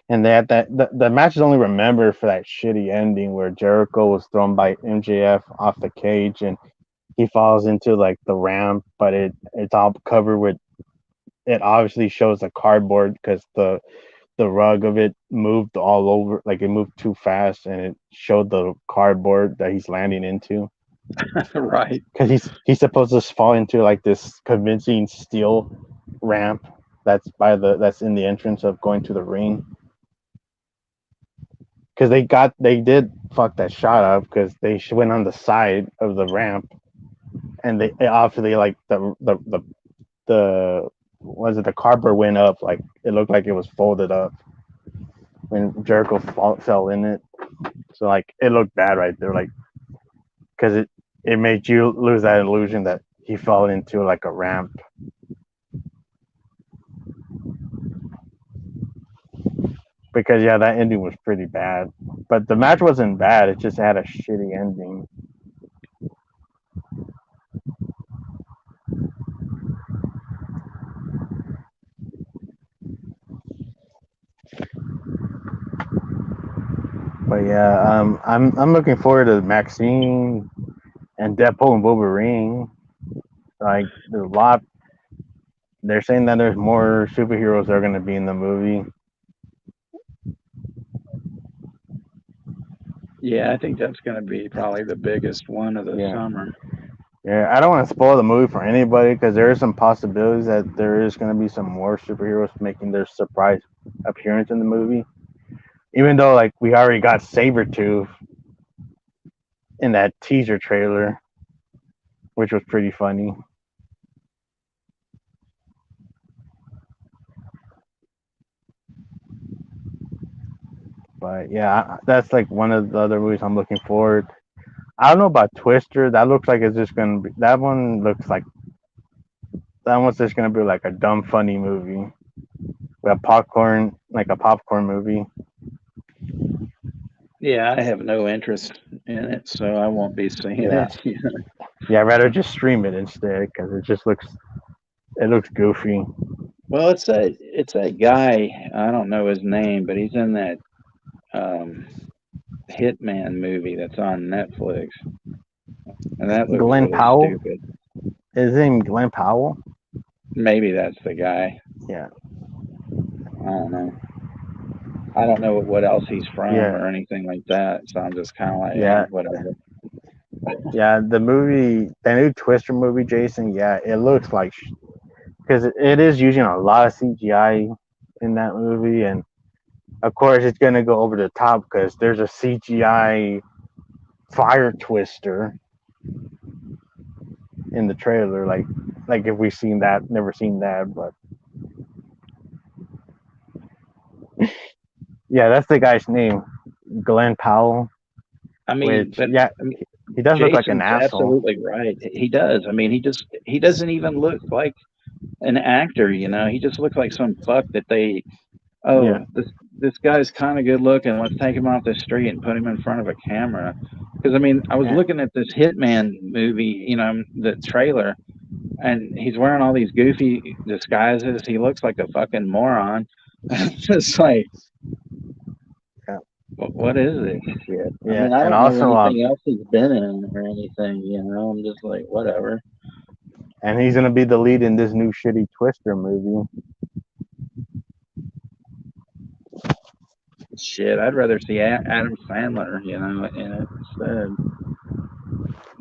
and they had the match is only remembered for that shitty ending where Jericho was thrown by MJF off the cage and he falls into like the ramp, but it's all covered with. It obviously shows the cardboard because the rug of it moved all over, like it moved too fast, and it showed the cardboard that he's landing into. Right. Because he's supposed to fall into like this convincing steel ramp that's in the entrance of going to the ring. Because they did fuck that shot up because they went on the side of the ramp and they obviously like the was it the cardboard went up like it looked like it was folded up when Jericho fell in it. So like it looked bad right there, like because it made you lose that illusion that he fell into like a ramp. because yeah, that ending was pretty bad. But the match wasn't bad. It just had a shitty ending. But yeah, I'm looking forward to Maxine and Deadpool and Wolverine. Like there's a lot. They're saying that there's more superheroes that are going to be in the movie. Yeah, I think that's going to be probably the biggest one of the Yeah, summer. yeah. I don't want to spoil the movie for anybody because there is some possibilities that there is going to be some more superheroes making their surprise appearance in the movie. Even though like we already got Sabretooth in that teaser trailer, which was pretty funny. But yeah, that's like one of the other movies I'm looking forward. I don't know about Twister. That looks like it's just gonna be. That one looks like that one's just gonna be like a dumb funny movie. With a popcorn, like a popcorn movie. Yeah, I have no interest in it, so I won't be seeing Yeah, it. yeah. I'd rather just stream it instead because it looks goofy. Well, it's that guy. I don't know his name, but he's in that um, Hitman movie that's on Netflix, and that looks Glenn really Powell. stupid. Is his name Glenn Powell? Maybe that's the guy. Yeah, I don't know. I don't know what else he's from yeah, or anything like that, so I'm just kind of like, yeah, whatever. yeah. The movie, the new Twister movie, Jason. Yeah, it looks like because it is using a lot of CGI in that movie, and of course it's gonna go over the top because there's a CGI fire twister in the trailer. Like if we've seen that, never seen that, but yeah, that's the guy's name, Glenn Powell. I mean, Which but yeah, I mean, he does look like an Jason's asshole. absolutely right. He does. I mean, he doesn't even look like an actor. He just looks like some fuck that they. Yeah, Oh, this guy's kind of good looking. Let's take him off the street and put him in front of a camera. Because I mean, I was yeah, looking at this Hitman movie, the trailer, and he's wearing all these goofy disguises. He looks like a fucking moron. It's just like, yeah, what is this shit? I yeah. mean, I And don't know also, anything else he's been in or anything. I'm just like, whatever. and he's gonna be the lead in this new shitty Twister movie. Shit, I'd rather see Adam Sandler, in it instead,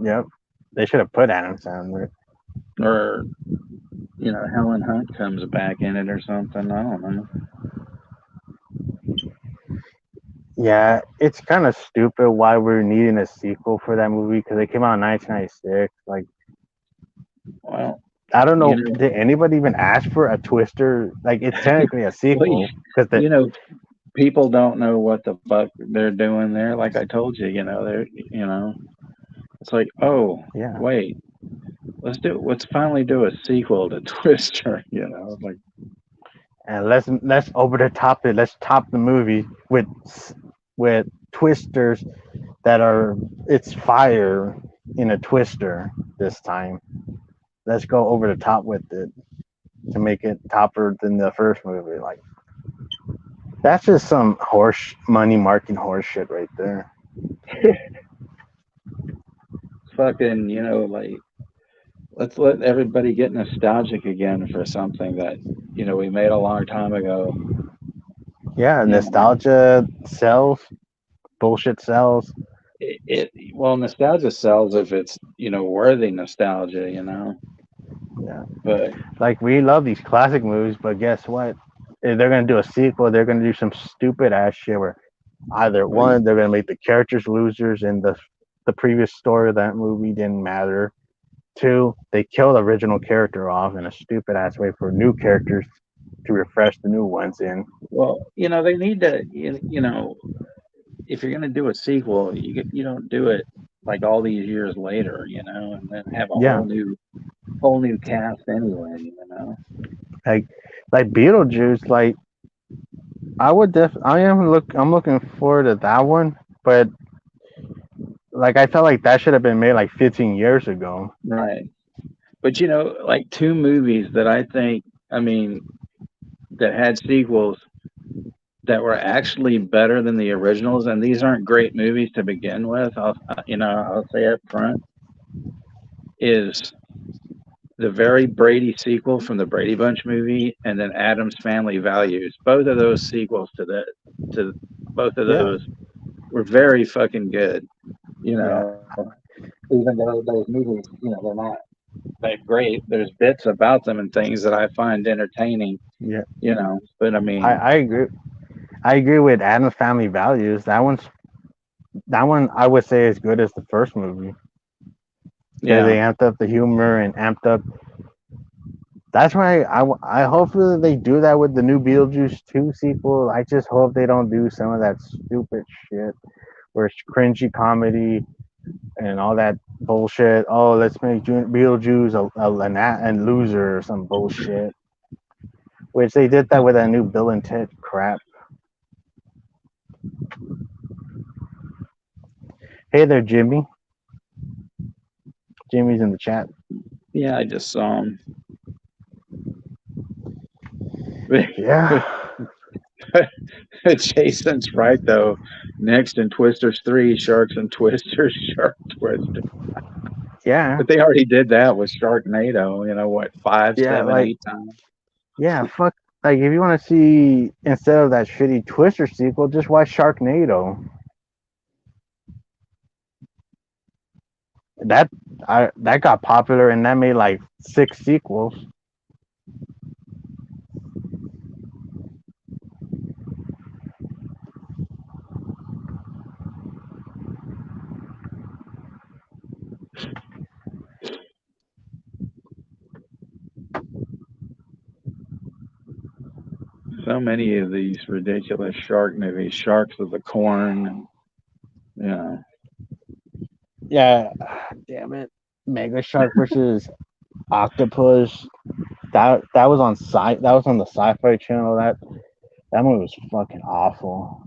Yep, they should have put Adam Sandler. or Helen Hunt comes back in it or something. I don't know. Yeah, it's kind of stupid why we're needing a sequel for that movie because it came out in 1996. Like, Well, I don't you know, know, did anybody even ask for a Twister? Like, it's technically a well, sequel because the you know, people don't know what the fuck they're doing there. Like I told you, it's like, oh, yeah, wait, let's finally do a sequel to Twister. Like, and let's over the top it. Let's top the movie with twisters that are it's fire in a twister this time. Let's go over the top with it to make it topper than the first movie. Like that's just some horse money marking horse shit right there. fucking, like, let's let everybody get nostalgic again for something that we made a long time ago. Yeah, You know, nostalgia sells, bullshit sells. well, nostalgia sells if it's worthy nostalgia. Yeah, But like we love these classic movies, but guess what? If they're gonna do a sequel, they're gonna do some stupid ass shit where either well, one, they're gonna make the characters losers and the previous story of that movie didn't matter. Two, they kill the original character off in a stupid ass way for new characters to refresh the new ones in. they need to. If you're gonna do a sequel, you don't do it like all these years later, and then have a Yeah, whole new cast anyway. like like Beetlejuice, like I'm looking forward to that one, but like I felt like that should have been made like 15 years ago. Right. But like two movies that I think, I mean, that had sequels that were actually better than the originals, and these aren't great movies to begin with. I'll say up front is the very Brady sequel from the Brady Bunch movie, and then Adam's Family Values. Both of those sequels to both of Yeah, those were very fucking good. You yeah, know, even though those movies, they're not that great. There's bits about them and things that I find entertaining. yeah. But I I, mean, I agree. I agree with Adam's Family Values. That one I would say is good as the first movie because they yeah, amped up the humor and amped up. That's why I hopefully they do that with the new Beetlejuice 2 sequel. I just hope they don't do some of that stupid shit where it's cringy comedy and all that bullshit. Oh, let's make Beetlejuice and loser or some bullshit. Which they did that with that new Bill and Ted crap. Hey there, Jimmy. Jimmy's in the chat. yeah, I just saw them. Yeah, Jason's right though. Next in Twisters 3, Sharks and Twisters, Shark Twister. yeah, But they already did that with Sharknado, what, five, yeah. seven, Like, 8 times. yeah, fuck. Like, if you want to see instead of that shitty Twister sequel, just watch Sharknado. That that got popular and that made like 6 sequels. So many of these ridiculous shark movies, Sharks of the Corn, and you know, Yeah, damn it. Mega Shark versus Octopus. That was on that was on the Sci-Fi Channel. That movie was fucking awful.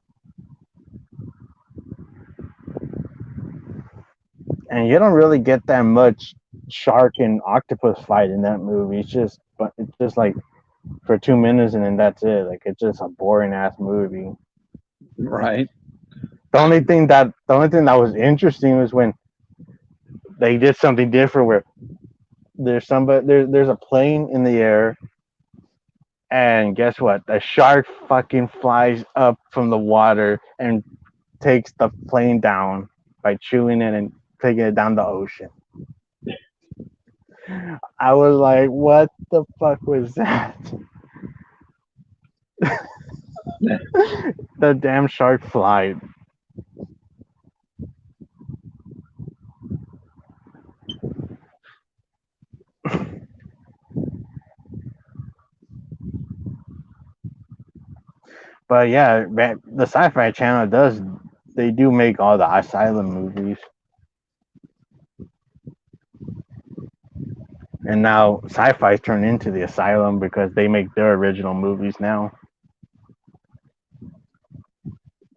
And you don't really get that much shark and octopus fight in that movie. It's just like for 2 minutes and then that's it. Like it's just a boring ass movie. right? The only thing that was interesting was when they did something different where there's a plane in the air and guess what? The shark fucking flies up from the water and takes the plane down by chewing it and taking it down the ocean. I was like, what the fuck was that? The damn shark flied. But yeah, the Sci-Fi Channel does. They do make all the asylum movies, and now Sci-Fi's turned into the asylum because they make their original movies now.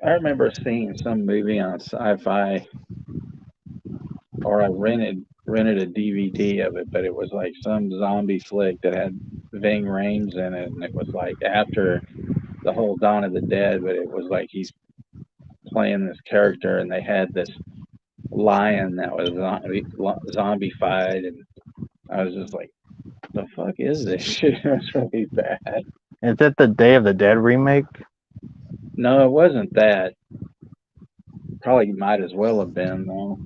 I remember seeing some movie on Sci-Fi, or I rented a DVD of it, but it was like some zombie flick that had Ving Rhames in it, and it was like after the whole Dawn of the Dead, but it was like he's playing this character, and they had this lion that was zombified, and I was just like, the fuck is this shit? It was really bad. Is it the Day of the Dead remake? No, it wasn't that. Probably might as well have been though.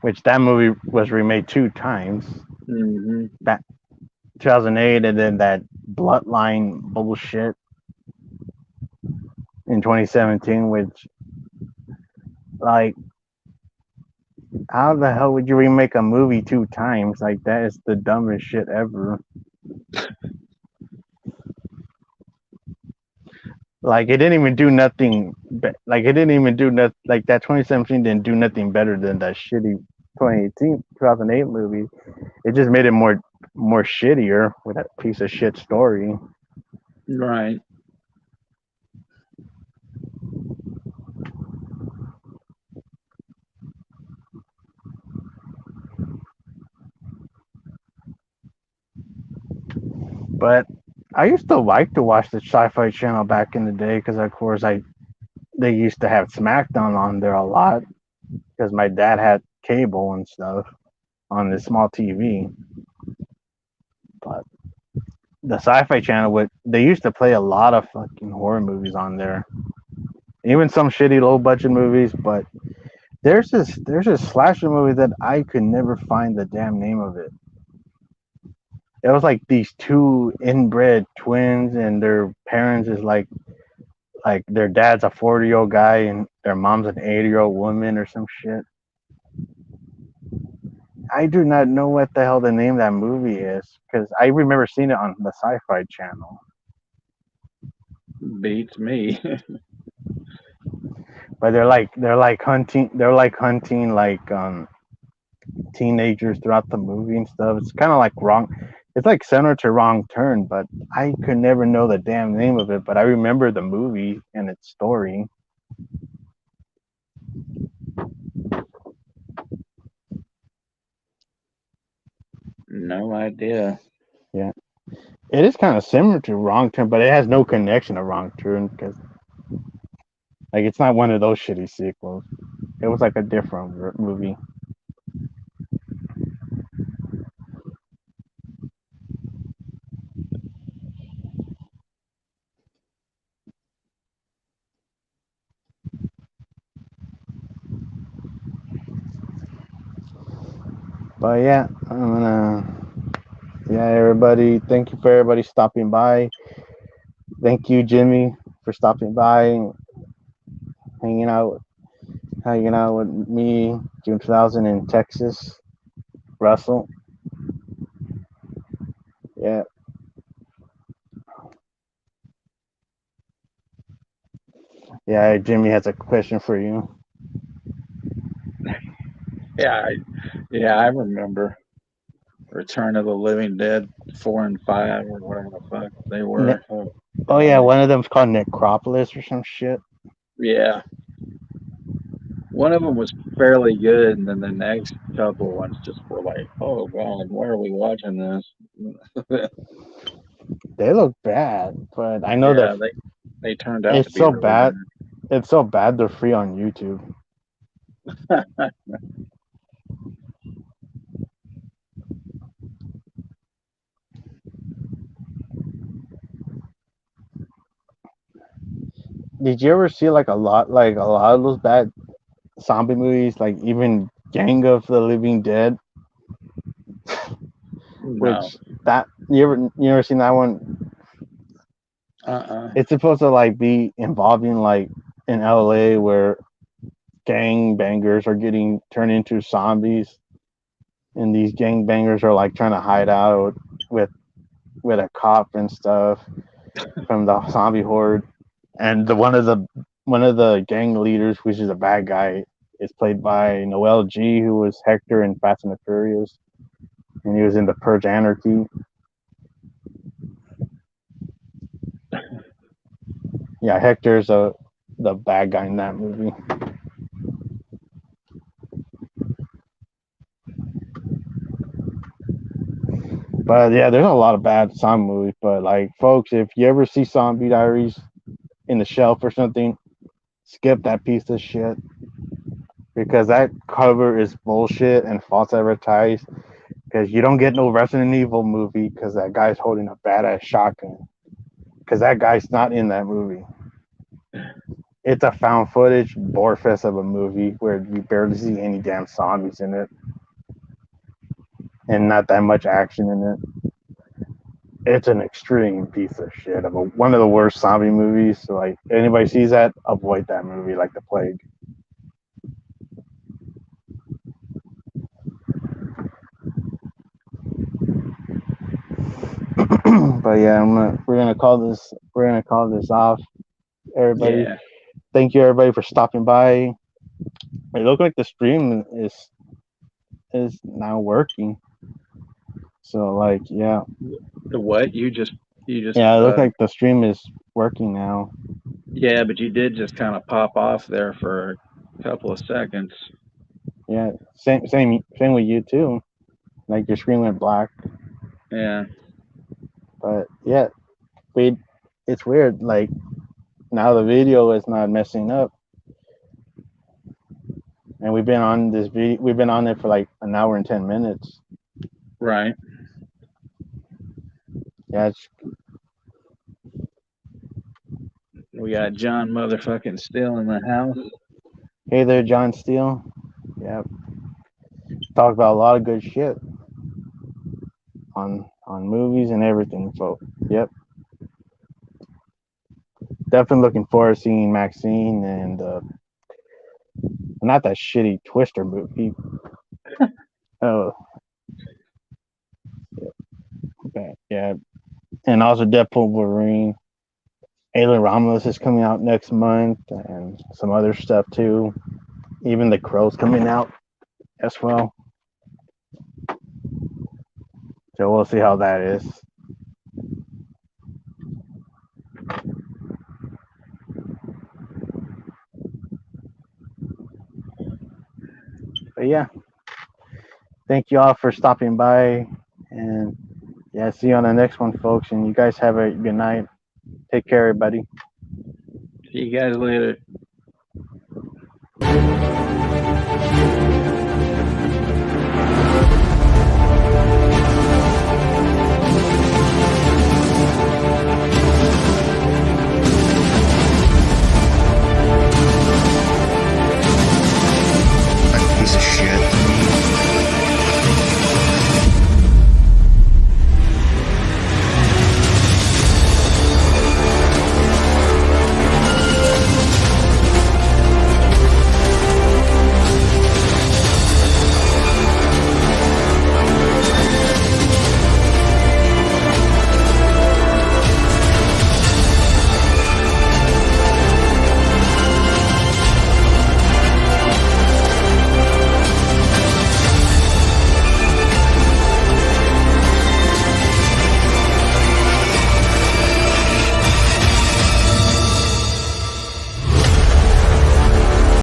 Which that movie was remade 2 times. Hmm. That 2008 and then that Bloodline bullshit in 2017. Which like how the hell would you remake a movie 2 times? Like that is the dumbest shit ever. Like it didn't even do nothing. Like it didn't even do nothing. Like that 2017 didn't do nothing better than that shitty 2018 2008 movie. It just made it more. more shittier with that piece of shit story. Right. But I used to like to watch the Sci-Fi Channel back in the day because, of course, I they used to have SmackDown on there a lot because my dad had cable and stuff on this small TV. But the Sci-Fi Channel would they used to play a lot of fucking horror movies on there, even some shitty low budget movies. But there's this slasher movie that I could never find the damn name of it. It was like these two inbred twins and their parents is like their dad's a 40-year-old guy and their mom's an 80-year-old woman or some shit. I do not know what the hell the name of that movie is because I remember seeing it on the Sci-Fi Channel. Beats me. But they're like hunting teenagers throughout the movie and stuff. It's kind of like wrong. It's like similar to Wrong Turn, but I could never know the damn name of it. But I remember the movie and its story. No idea. Yeah, it is kind of similar to Wrong Turn, but it has no connection to Wrong Turn because like it's not one of those shitty sequels. It was like a different movie. But yeah, I'm gonna. Yeah, everybody. Thank you for everybody stopping by. Thank you, Jimmy, for stopping by, hanging out, hanging out with me, June 2000 in Texas. Russell. Yeah, yeah. Jimmy has a question for you. Yeah, I remember Return of the Living Dead 4 and 5 or whatever the fuck they Ne- were. Oh oh yeah, God. one of them's called Necropolis or some shit. Yeah, one of them was fairly good, and then the next couple ones just were like, oh God, why are we watching this? They look bad, but I know Yeah, they turned out to it's be so really bad. It's so bad they're free on YouTube. bad. Did you ever see like a lot of those bad zombie movies, like even Gang of the Living Dead, No. which that you ever seen that one? Uh-uh. It's supposed to like be involving like in LA where gang bangers are getting turned into zombies and these gang bangers are like trying to hide out with with a cop and stuff from the zombie horde. And one of the gang leaders, which is a bad guy, is played by Noel G, who was Hector in Fast and the Furious, and he was in the Purge Anarchy. Yeah, Hector's the bad guy in that movie. But yeah, there's a lot of bad zombie movies. But like, folks, if you ever see Zombie Diaries in the shelf or something, skip that piece of shit because that cover is bullshit and false advertised. Because you don't get no Resident Evil movie because that guy's holding a badass shotgun. Because that guy's not in that movie. It's a found footage bore fest of a movie where you barely see any damn zombies in it and not that much action in it. It's an extreme piece of shit of one of the worst zombie movies. So like anybody sees that, avoid that movie like the plague. But yeah, we're gonna call this off. Everybody, Yeah. thank you everybody for stopping by. It looks like the stream is now working. So like, yeah, The what? You just yeah, it looks like the stream is working now. yeah, but you did just kind of pop off there for a couple of seconds. Yeah, same with you too. Like your screen went black, Yeah, but yeah, we. It's weird. Like now the video is not messing up, and we've been on this video. We've been on it for like an hour and 10 minutes. right. Yeah, it's, We got John motherfucking Still in the house. hey there, John Steele. Yeah, talked about a lot of good shit on movies and everything. So yep, definitely looking forward to seeing Maxine and not that shitty Twister movie. Oh, okay, yeah, and also Deadpool Wolverine. Alien Romulus is coming out next month, and some other stuff too. Even The Crow's coming out as well. So we'll see how that is. But yeah, thank you all for stopping by, and yeah, see you on the next one, folks. And you guys have a good night. Take care, everybody. See you guys later.